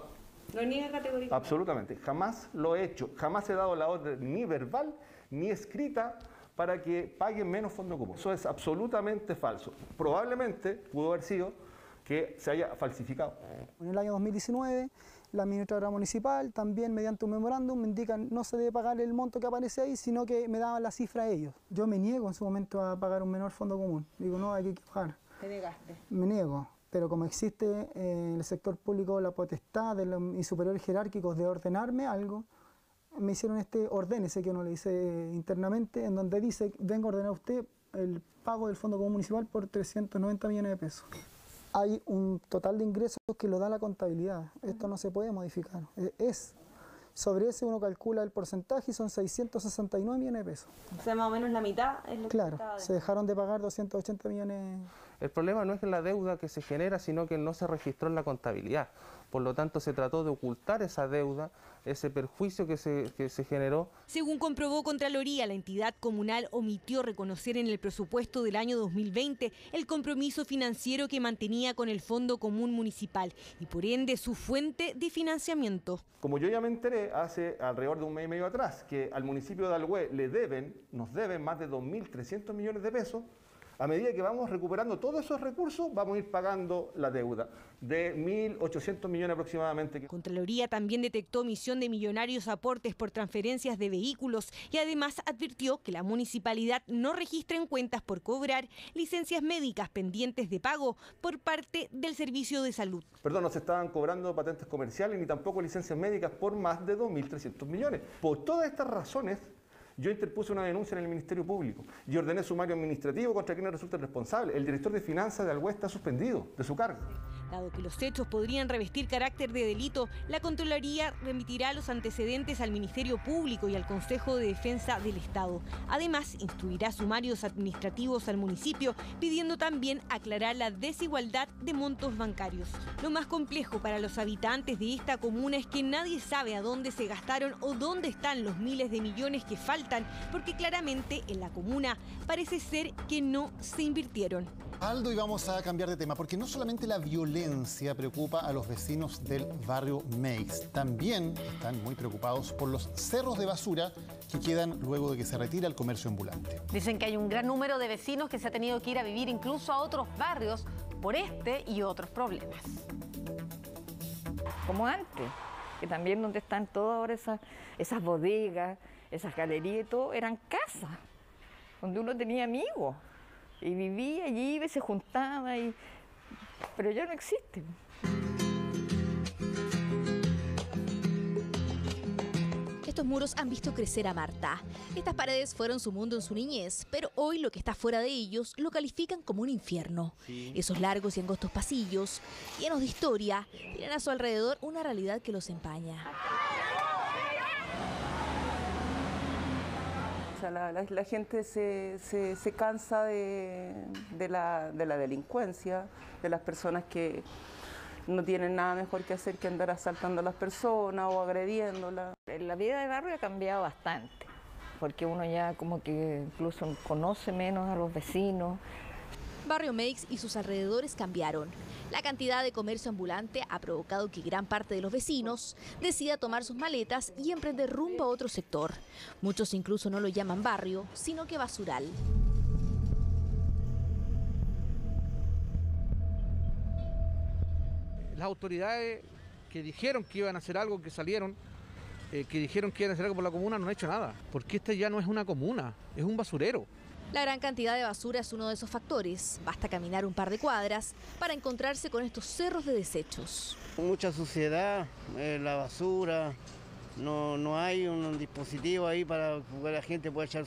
¿Lo niega categóricamente? Absolutamente. Jamás lo he hecho. Jamás he dado la orden ni verbal ni escrita para que paguen menos fondo común. Eso es absolutamente falso. Probablemente pudo haber sido que se haya falsificado. En el año 2019, la administradora municipal también mediante un memorándum me indican no se debe pagar el monto que aparece ahí, sino que me daban la cifra a ellos. Yo me niego en su momento a pagar un menor fondo común. Digo, no, hay que pagar. ¿Te negaste? Me niego, pero como existe en el sector público la potestad de mis superiores jerárquicos de ordenarme algo, me hicieron ordénese que uno le dice internamente, en donde dice, venga a ordenar usted el pago del Fondo Común Municipal por 390 millones de pesos. Hay un total de ingresos que lo da la contabilidad. Esto no se puede modificar. Sobre ese uno calcula el porcentaje y son 669 millones de pesos. O sea, más o menos la mitad es lo claro, que se dejaron de pagar 280 millones. El problema no es la deuda que se genera, sino que no se registró en la contabilidad. Por lo tanto, se trató de ocultar esa deuda, ese perjuicio que se generó. Según comprobó Contraloría, la entidad comunal omitió reconocer en el presupuesto del año 2020 el compromiso financiero que mantenía con el Fondo Común Municipal y por ende su fuente de financiamiento. Como yo ya me enteré hace alrededor de un mes y medio atrás que al municipio de Alhué nos deben más de 2.300 millones de pesos, a medida que vamos recuperando todos esos recursos, vamos a ir pagando la deuda de 1.800 millones aproximadamente. Contraloría también detectó omisión de millonarios aportes por transferencias de vehículos y además advirtió que la municipalidad no registra en cuentas por cobrar licencias médicas pendientes de pago por parte del Servicio de Salud. Perdón, no se estaban cobrando patentes comerciales ni tampoco licencias médicas por más de 2.300 millones. Por todas estas razones, yo interpuse una denuncia en el Ministerio Público y ordené sumario administrativo contra quienes resulten responsables. El director de finanzas de Alhué está suspendido de su cargo. Dado que los hechos podrían revestir carácter de delito, la Contraloría remitirá los antecedentes al Ministerio Público y al Consejo de Defensa del Estado. Además, instruirá sumarios administrativos al municipio, pidiendo también aclarar la desigualdad de montos bancarios. Lo más complejo para los habitantes de esta comuna es que nadie sabe a dónde se gastaron o dónde están los miles de millones que faltan, porque claramente en la comuna parece ser que no se invirtieron. Aldo, y vamos a cambiar de tema, porque no solamente la violencia preocupa a los vecinos del barrio Meix, también están muy preocupados por los cerros de basura que quedan luego de que se retira el comercio ambulante. Dicen que hay un gran número de vecinos que se ha tenido que ir a vivir incluso a otros barrios por este y otros problemas. Como antes, que también donde están todas ahora esas bodegas, esas galerías y todo, eran casas, donde uno tenía amigos. Y vivía allí, se juntaba, pero ya no existe. Estos muros han visto crecer a Marta. Estas paredes fueron su mundo en su niñez, pero hoy lo que está fuera de ellos lo califican como un infierno. Sí. Esos largos y angostos pasillos, llenos de historia, tienen a su alrededor una realidad que los empaña. O sea, la gente se cansa de la delincuencia, de las personas que no tienen nada mejor que hacer que andar asaltando a las personas o agrediéndolas. La vida de barrio ha cambiado bastante, porque uno ya como que incluso conoce menos a los vecinos. Barrio Meix y sus alrededores cambiaron. La cantidad de comercio ambulante ha provocado que gran parte de los vecinos decida tomar sus maletas y emprender rumbo a otro sector. Muchos incluso no lo llaman barrio, sino que basural. Las autoridades que dijeron que iban a hacer algo, que salieron, que dijeron que iban a hacer algo por la comuna, no han hecho nada. Porque esta ya no es una comuna, es un basurero. La gran cantidad de basura es uno de esos factores. Basta caminar un par de cuadras para encontrarse con estos cerros de desechos. Mucha suciedad, la basura, no hay un dispositivo ahí para que la gente pueda echar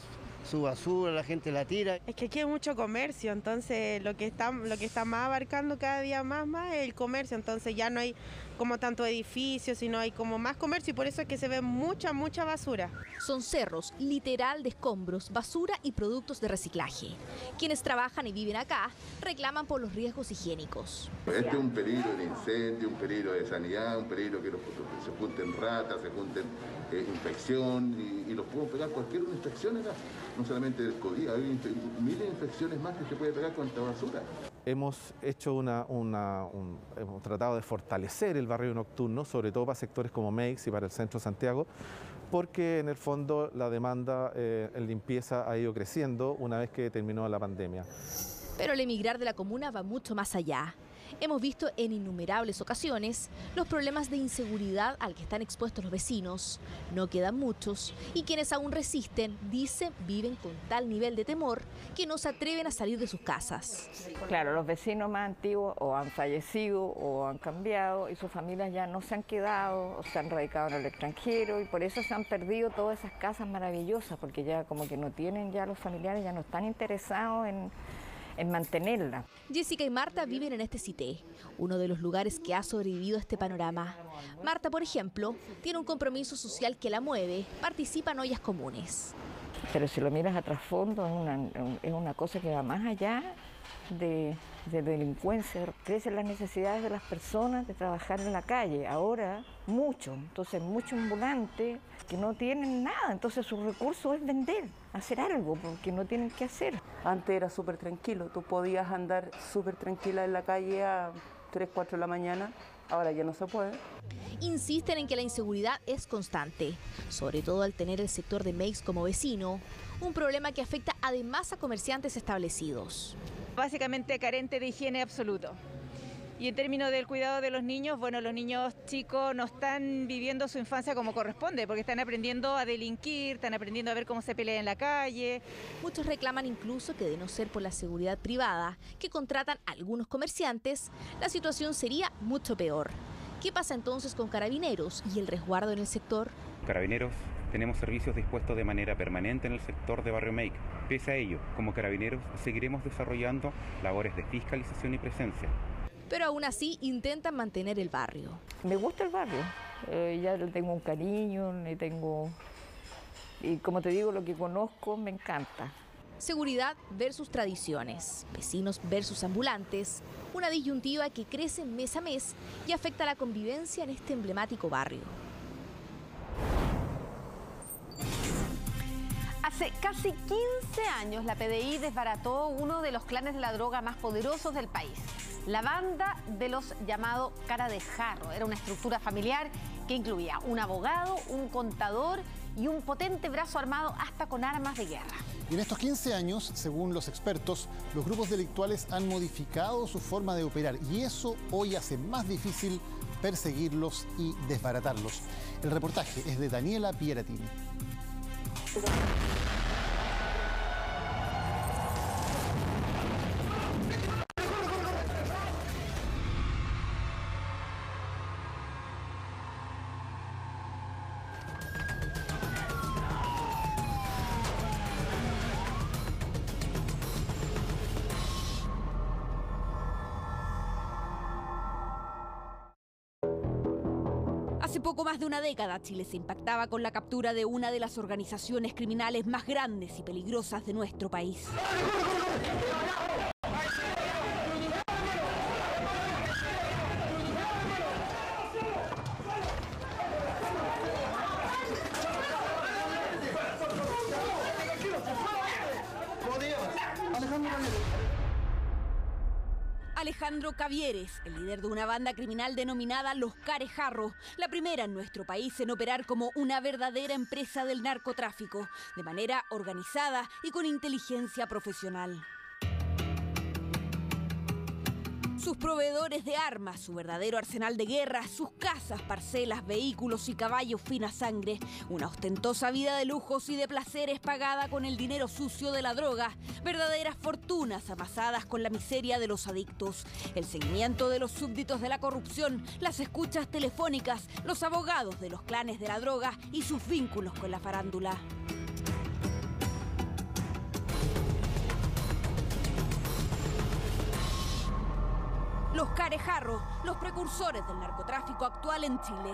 su basura, la gente la tira. Es que aquí hay mucho comercio, entonces lo que está más abarcando cada día más es el comercio, entonces ya no hay como tanto edificios, sino hay como más comercio y por eso es que se ve mucha basura. Son cerros, literal, de escombros, basura y productos de reciclaje. Quienes trabajan y viven acá reclaman por los riesgos higiénicos. Este es un peligro de incendio, un peligro de sanidad, un peligro que se junten ratas, se junten infección y los podemos pegar cualquier infección acá. No solamente del COVID, hay miles de infecciones más que se puede pegar con esta basura. Hemos hecho hemos tratado de fortalecer el barrio nocturno, sobre todo para sectores como Meix y para el centro de Santiago, porque en el fondo la demanda en limpieza ha ido creciendo una vez que terminó la pandemia. Pero el emigrar de la comuna va mucho más allá. Hemos visto en innumerables ocasiones los problemas de inseguridad al que están expuestos los vecinos. No quedan muchos y quienes aún resisten, dicen, viven con tal nivel de temor que no se atreven a salir de sus casas. Claro, los vecinos más antiguos o han fallecido o han cambiado y sus familias ya no se han quedado o se han radicado en el extranjero y por eso se han perdido todas esas casas maravillosas porque ya como que no tienen ya los familiares, ya no están interesados en mantenerla. Jessica y Marta viven en este cité, uno de los lugares que ha sobrevivido a este panorama. Marta, por ejemplo, tiene un compromiso social que la mueve, participa en ollas comunes. Pero si lo miras a trasfondo, es una cosa que va más allá de delincuencia. Crecen las necesidades de las personas de trabajar en la calle. Ahora, mucho ambulantes que no tienen nada, entonces su recurso es vender, hacer algo, porque no tienen qué hacer. Antes era súper tranquilo, tú podías andar súper tranquila en la calle a 3, 4 de la mañana, ahora ya no se puede. Insisten en que la inseguridad es constante, sobre todo al tener el sector de Meix como vecino, un problema que afecta además a comerciantes establecidos. Básicamente carente de higiene absoluto. Y en términos del cuidado de los niños, bueno, los niños chicos no están viviendo su infancia como corresponde, porque están aprendiendo a delinquir, están aprendiendo a ver cómo se pelea en la calle. Muchos reclaman incluso que de no ser por la seguridad privada que contratan algunos comerciantes, la situación sería mucho peor. ¿Qué pasa entonces con Carabineros y el resguardo en el sector? Carabineros tenemos servicios dispuestos de manera permanente en el sector de Barrio Meix. Pese a ello, como Carabineros seguiremos desarrollando labores de fiscalización y presencia. Pero aún así intentan mantener el barrio. Me gusta el barrio, ya le tengo un cariño, y como te digo, lo que conozco me encanta. Seguridad versus tradiciones, vecinos versus ambulantes, una disyuntiva que crece mes a mes y afecta a la convivencia en este emblemático barrio. Hace casi 15 años la PDI desbarató uno de los clanes de la droga más poderosos del país. La banda de los llamados Cara de Jarro. Era una estructura familiar que incluía un abogado, un contador y un potente brazo armado hasta con armas de guerra. Y en estos 15 años, según los expertos, los grupos delictuales han modificado su forma de operar y eso hoy hace más difícil perseguirlos y desbaratarlos. El reportaje es de Daniela Pieratini. Hace poco más de una década, Chile se impactaba con la captura de una de las organizaciones criminales más grandes y peligrosas de nuestro país. Alejandro Cavieres, el líder de una banda criminal denominada Los Carejarros, la primera en nuestro país en operar como una verdadera empresa del narcotráfico, de manera organizada y con inteligencia profesional. Sus proveedores de armas, su verdadero arsenal de guerra, sus casas, parcelas, vehículos y caballos fina sangre. Una ostentosa vida de lujos y de placeres pagada con el dinero sucio de la droga. Verdaderas fortunas amasadas con la miseria de los adictos. El seguimiento de los súbditos de la corrupción, las escuchas telefónicas, los abogados de los clanes de la droga y sus vínculos con la farándula. Los carejarros, los precursores del narcotráfico actual en Chile.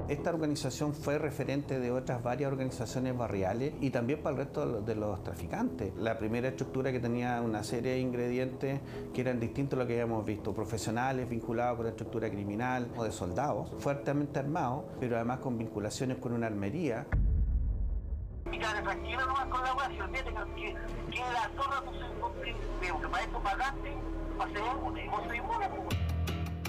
Esta organización fue referente de otras varias organizaciones barriales y también para el resto de los traficantes. La primera estructura que tenía una serie de ingredientes que eran distintos a lo que habíamos visto, profesionales vinculados con la estructura criminal o de soldados, fuertemente armados, pero además con vinculaciones con una armería. Mira, tranquilo nomás con la guay, olvídate que la zorra no se que para esto pagaste, para ser inmune, y vos sois inmune, pues.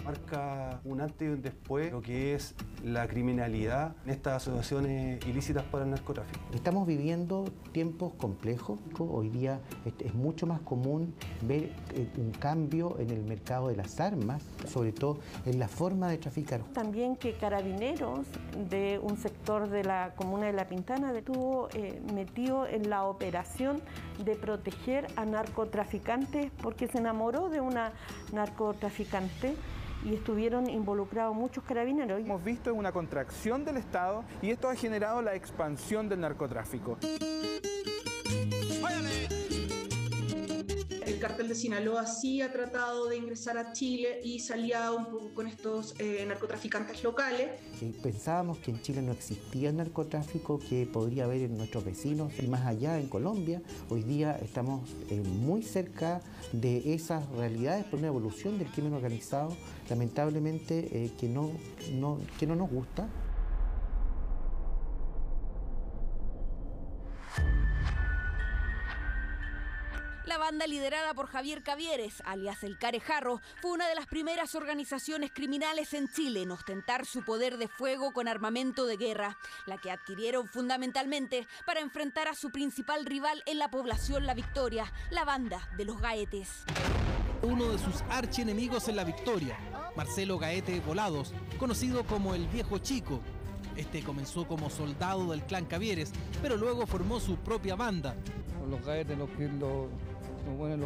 Marca un antes y un después lo que es la criminalidad en estas asociaciones ilícitas para el narcotráfico. Estamos viviendo tiempos complejos. Hoy día es mucho más común ver un cambio en el mercado de las armas, sobre todo en la forma de traficar. También que Carabineros de un sector de la comuna de La Pintana estuvo metido en la operación de proteger a narcotraficantes porque se enamoró de una narcotraficante y estuvieron involucrados muchos carabineros. Hemos visto una contracción del Estado y esto ha generado la expansión del narcotráfico. El cártel de Sinaloa sí ha tratado de ingresar a Chile y se ha aliado un poco con estos narcotraficantes locales. Pensábamos que en Chile no existía el narcotráfico que podría haber en nuestros vecinos y más allá en Colombia. Hoy día estamos muy cerca de esas realidades por una evolución del crimen organizado, lamentablemente que no nos gusta. La banda liderada por Javier Cavieres, alias El Carejarro, fue una de las primeras organizaciones criminales en Chile en ostentar su poder de fuego con armamento de guerra, la que adquirieron fundamentalmente para enfrentar a su principal rival en la población La Victoria, la banda de los Gaetes. Uno de sus archienemigos en La Victoria, Marcelo Gaete Volados, conocido como el Viejo Chico. Este comenzó como soldado del clan Cavieres, pero luego formó su propia banda. Los Gaetes, los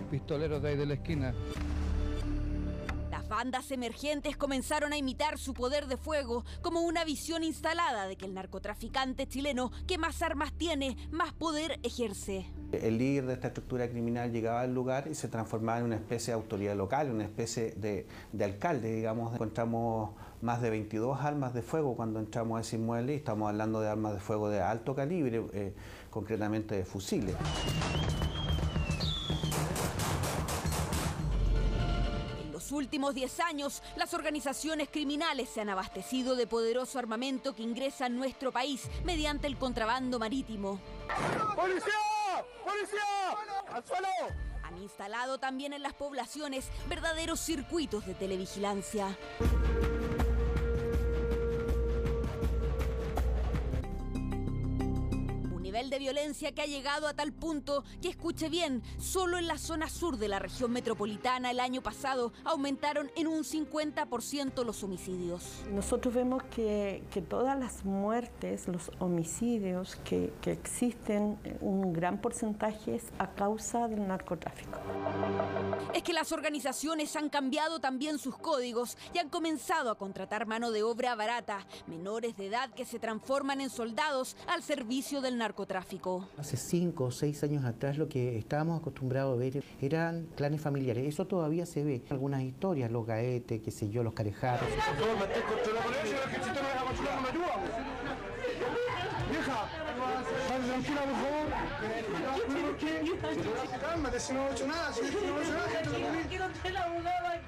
pistoleros de ahí de la esquina. Las bandas emergentes comenzaron a imitar su poder de fuego como una visión instalada de que el narcotraficante chileno que más armas tiene, más poder ejerce. El líder de esta estructura criminal llegaba al lugar y se transformaba en una especie de autoridad local, una especie de alcalde, digamos. Encontramos más de 22 armas de fuego cuando entramos a ese inmueble y estamos hablando de armas de fuego de alto calibre, concretamente de fusiles. En los últimos 10 años, las organizaciones criminales se han abastecido de poderoso armamento que ingresa a nuestro país mediante el contrabando marítimo. ¡Policía! ¡Policía! ¡Al suelo! Han instalado también en las poblaciones verdaderos circuitos de televigilancia. Nivel de violencia que ha llegado a tal punto que, escuche bien, solo en la zona sur de la región metropolitana el año pasado aumentaron en un 50% los homicidios. Nosotros vemos que todas las muertes, los homicidios que existen, un gran porcentaje es a causa del narcotráfico. Es que las organizaciones han cambiado también sus códigos y han comenzado a contratar mano de obra barata, menores de edad que se transforman en soldados al servicio del narcotráfico. Hace 5 o 6 años atrás lo que estábamos acostumbrados a ver eran clanes familiares. Eso todavía se ve. Algunas historias, los Gaetes, qué sé yo, los Carejarros. ¡Vieja! Tranquila, por favor. Cálmate, si no he hecho nada.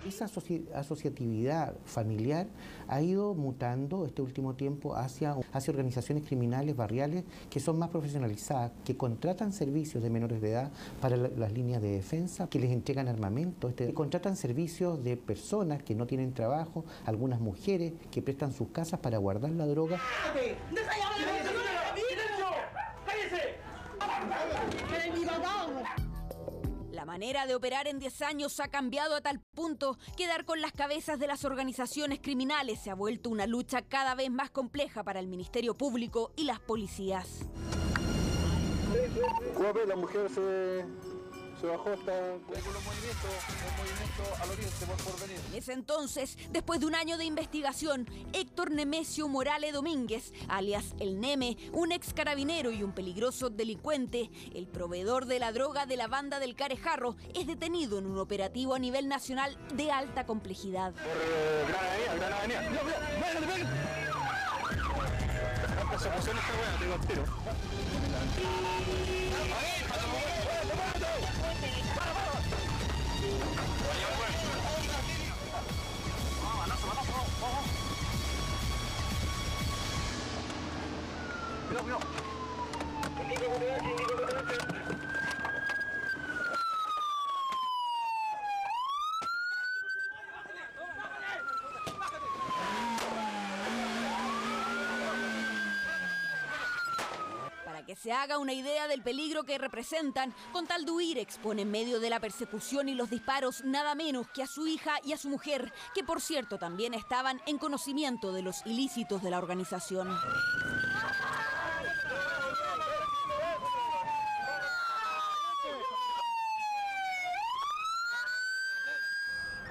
Esa asociatividad familiar ha ido mutando este último tiempo hacia organizaciones criminales barriales que son más profesionalizadas, que contratan servicios de menores de edad para las líneas de defensa, que les entregan armamento, contratan servicios de personas que no tienen trabajo, algunas mujeres que prestan sus casas para guardar la droga. La manera de operar en 10 años ha cambiado a tal punto que dar con las cabezas de las organizaciones criminales se ha vuelto una lucha cada vez más compleja para el Ministerio Público y las policías. La mujer se bajó hasta un movimiento al oriente por venir. En ese entonces, después de un año de investigación, Héctor Nemesio Morales Domínguez, alias El Neme, un ex carabinero y un peligroso delincuente, el proveedor de la droga de la banda del Carejarro, es detenido en un operativo a nivel nacional de alta complejidad. Gran Avenida. Persecución está buena, te digo al tiro. Para que se haga una idea del peligro que representan, con tal de huir expone en medio de la persecución y los disparos nada menos que a su hija y a su mujer, que por cierto también estaban en conocimiento de los ilícitos de la organización.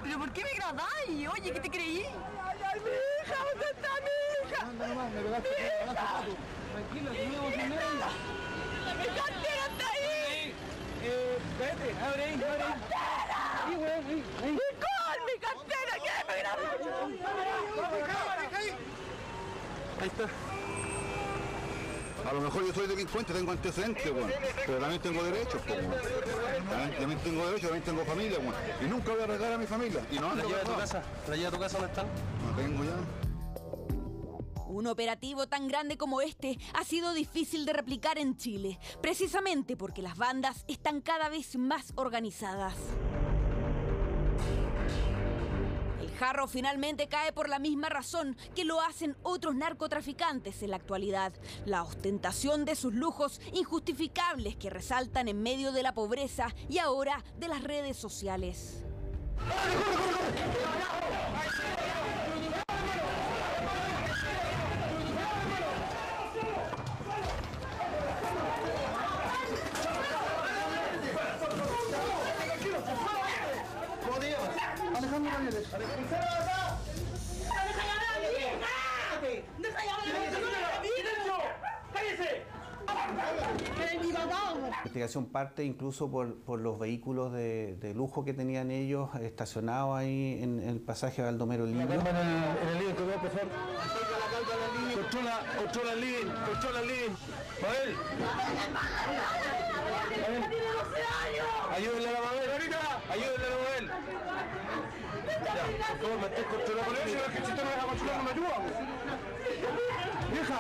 ¿Pero por qué me grabáis? Oye, ¿qué te creí? ¡Ay, mi hija! ¿Dónde está mi hija? Anda nomás, me pegaste. Tranquila, tenemos en medio. ¡Mi cartera está ahí! Vete, abre ahí. ¡Mi cartera! ¡Mi cartera! ¿Qué me grabó? Ahí está. A lo mejor yo soy delincuente, tengo antecedentes, bueno, pero también tengo derechos, también tengo derechos, también tengo familia, bueno, y nunca voy a arriesgar a mi familia. Y no, ¿La lleva a tu casa? ¿La lleva a tu casa dónde están? No tengo ya. Un operativo tan grande como este ha sido difícil de replicar en Chile, precisamente porque las bandas están cada vez más organizadas. El Jarro finalmente cae por la misma razón que lo hacen otros narcotraficantes en la actualidad: la ostentación de sus lujos injustificables que resaltan en medio de la pobreza y ahora de las redes sociales. Alejandro Ramírez. La investigación parte incluso por los vehículos de lujo que tenían ellos estacionados ahí en el pasaje Baldomero Lillo. En el living, que voy a empezar. Controla el living. Mabel. Ayúdenle a la Mabel. Ayúdenle a la Mabel. Ya, por favor, mantén controlado con eso. Si usted no me deja controlar, no me ayuda. Vieja,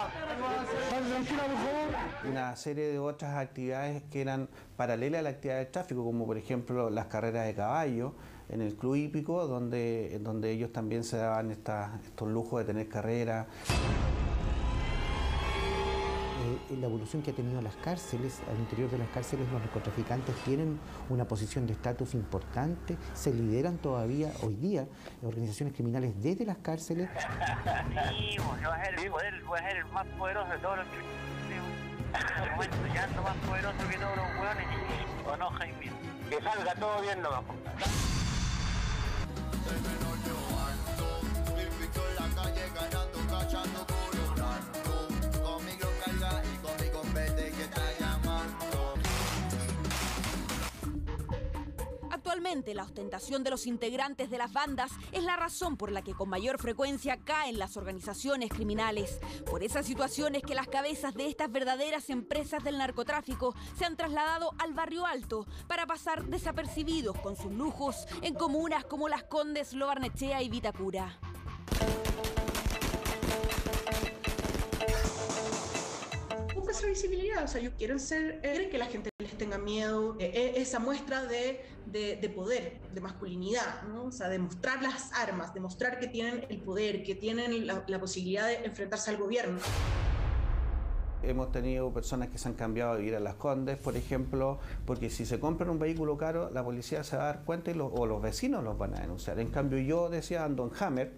tranquila, por favor. Una serie de otras actividades que eran paralelas a la actividad de tráfico, como por ejemplo las carreras de caballo en el Club Hípico, donde ellos también se daban estos lujos de tener carreras. La evolución que ha tenido las cárceles, al interior de las cárceles los narcotraficantes tienen una posición de estatus importante, se lideran todavía hoy día organizaciones criminales desde las cárceles. Sí, va a ser el más poderoso de todos los criminales. En el momento ya ando más poderoso que todos los hueones. ¿O no, Jaime? Que salga todo bien nomás. Actualmente, la ostentación de los integrantes de las bandas es la razón por la que con mayor frecuencia caen las organizaciones criminales. Por esas situaciones que las cabezas de estas verdaderas empresas del narcotráfico se han trasladado al Barrio Alto para pasar desapercibidos con sus lujos en comunas como Las Condes, Lo Barnechea y Vitacura. Esa visibilidad, o sea, ellos quieren que la gente les tenga miedo, esa muestra de poder, de masculinidad, ¿no? O sea, de mostrar las armas, de mostrar que tienen el poder, que tienen la posibilidad de enfrentarse al gobierno. Hemos tenido personas que se han cambiado a vivir a Las Condes, por ejemplo, porque si se compran un vehículo caro, la policía se va a dar cuenta o los vecinos los van a denunciar. En cambio, yo decía, ando en Hammer,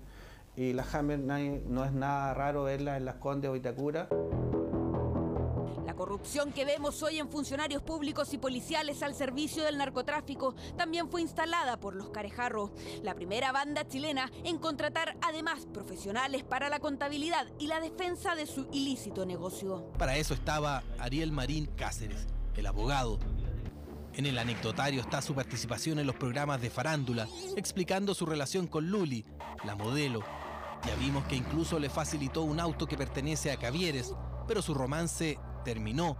y la Hammer no es nada raro verla en Las Condes o Vitacura. La corrupción que vemos hoy en funcionarios públicos y policiales al servicio del narcotráfico también fue instalada por los Carejarro, la primera banda chilena en contratar además profesionales para la contabilidad y la defensa de su ilícito negocio. Para eso estaba Ariel Marín Cáceres, el abogado. En el anecdotario está su participación en los programas de farándula, explicando su relación con Luli, la modelo. Ya vimos que incluso le facilitó un auto que pertenece a Cavieres, pero su romance terminó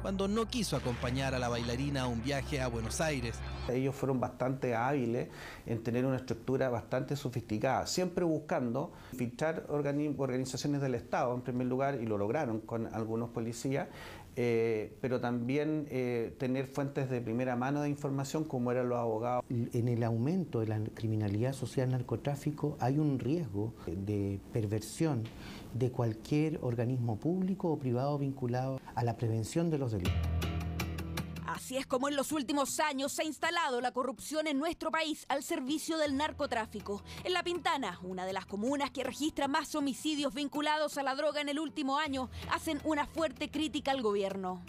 cuando no quiso acompañar a la bailarina a un viaje a Buenos Aires. Ellos fueron bastante hábiles en tener una estructura bastante sofisticada, siempre buscando filtrar organizaciones del Estado en primer lugar, y lo lograron con algunos policías, pero también tener fuentes de primera mano de información como eran los abogados. En el aumento de la criminalidad asociada al narcotráfico hay un riesgo de perversión de cualquier organismo público o privado vinculado a la prevención de los delitos. Así es como en los últimos años se ha instalado la corrupción en nuestro país al servicio del narcotráfico. En La Pintana, una de las comunas que registra más homicidios vinculados a la droga en el último año, hacen una fuerte crítica al gobierno.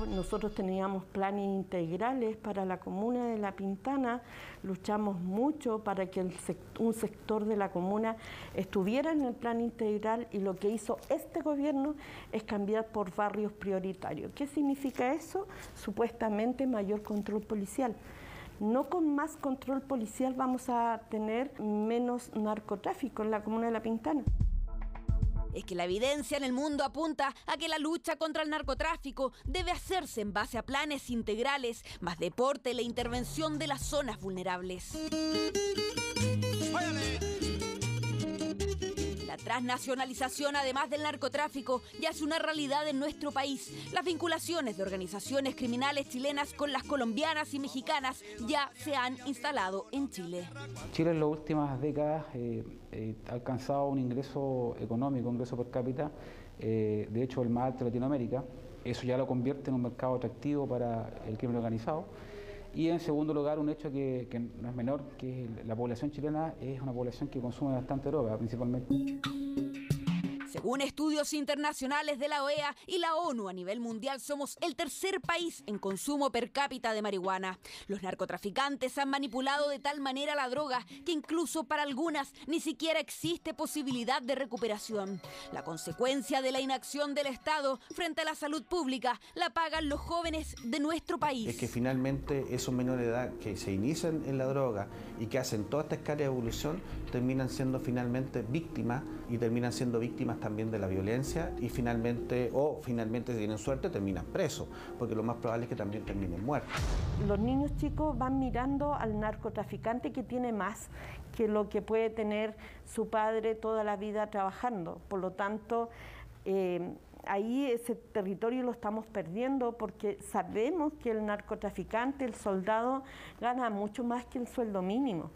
Nosotros teníamos planes integrales para la comuna de La Pintana, luchamos mucho para que un sector de la comuna estuviera en el plan integral, y lo que hizo este gobierno es cambiar por barrios prioritarios. ¿Qué significa eso? Supuestamente mayor control policial. No con más control policial vamos a tener menos narcotráfico en la comuna de La Pintana. Es que la evidencia en el mundo apunta a que la lucha contra el narcotráfico debe hacerse en base a planes integrales, más deporte y la intervención de las zonas vulnerables. La transnacionalización, además del narcotráfico, ya es una realidad en nuestro país. Las vinculaciones de organizaciones criminales chilenas con las colombianas y mexicanas ya se han instalado en Chile. Chile en las últimas décadas ha alcanzado un ingreso económico, un ingreso per cápita, de hecho el más alto de Latinoamérica. Eso ya lo convierte en un mercado atractivo para el crimen organizado. Y en segundo lugar, un hecho que no es menor, que la población chilena es una población que consume bastante droga, principalmente. Según estudios internacionales de la OEA y la ONU a nivel mundial, somos el tercer país en consumo per cápita de marihuana. Los narcotraficantes han manipulado de tal manera la droga que incluso para algunas ni siquiera existe posibilidad de recuperación. La consecuencia de la inacción del Estado frente a la salud pública la pagan los jóvenes de nuestro país. Es que finalmente esos menores de edad que se inician en la droga y que hacen toda esta escala de evolución terminan siendo finalmente víctimas, y terminan siendo víctimas también de la violencia, y finalmente si tienen suerte terminan presos, porque lo más probable es que también terminen muertos. Los niños chicos van mirando al narcotraficante que tiene más que lo que puede tener su padre toda la vida trabajando. Por lo tanto, ahí ese territorio lo estamos perdiendo, porque sabemos que el narcotraficante, el soldado, gana mucho más que el sueldo mínimo.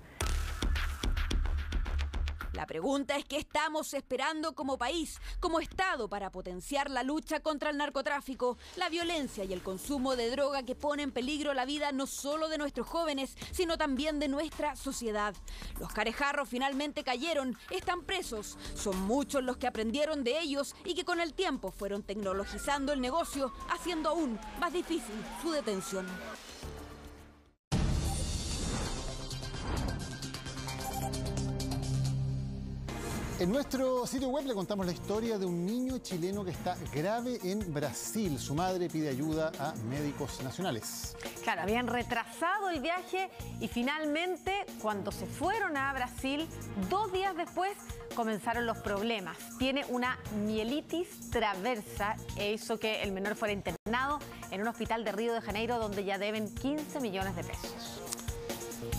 La pregunta es: ¿qué estamos esperando como país, como Estado, para potenciar la lucha contra el narcotráfico, la violencia y el consumo de droga que pone en peligro la vida no solo de nuestros jóvenes, sino también de nuestra sociedad? Los Carejarro finalmente cayeron, están presos. Son muchos los que aprendieron de ellos y que con el tiempo fueron tecnologizando el negocio, haciendo aún más difícil su detención. En nuestro sitio web le contamos la historia de un niño chileno que está grave en Brasil. Su madre pide ayuda a médicos nacionales. Claro, habían retrasado el viaje y finalmente, cuando se fueron a Brasil, 2 días después comenzaron los problemas. Tiene una mielitis traversa e hizo que el menor fuera internado en un hospital de Río de Janeiro, donde ya deben 15 millones de pesos.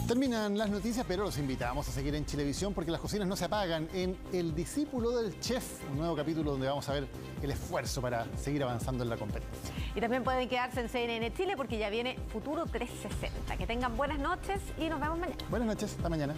Terminan las noticias, pero los invitamos a seguir en Chilevisión, porque las cocinas no se apagan. En El discípulo del chef, un nuevo capítulo donde vamos a ver el esfuerzo para seguir avanzando en la competencia. Y también pueden quedarse en CNN Chile, porque ya viene Futuro 360. Que tengan buenas noches y nos vemos mañana. Buenas noches, hasta mañana.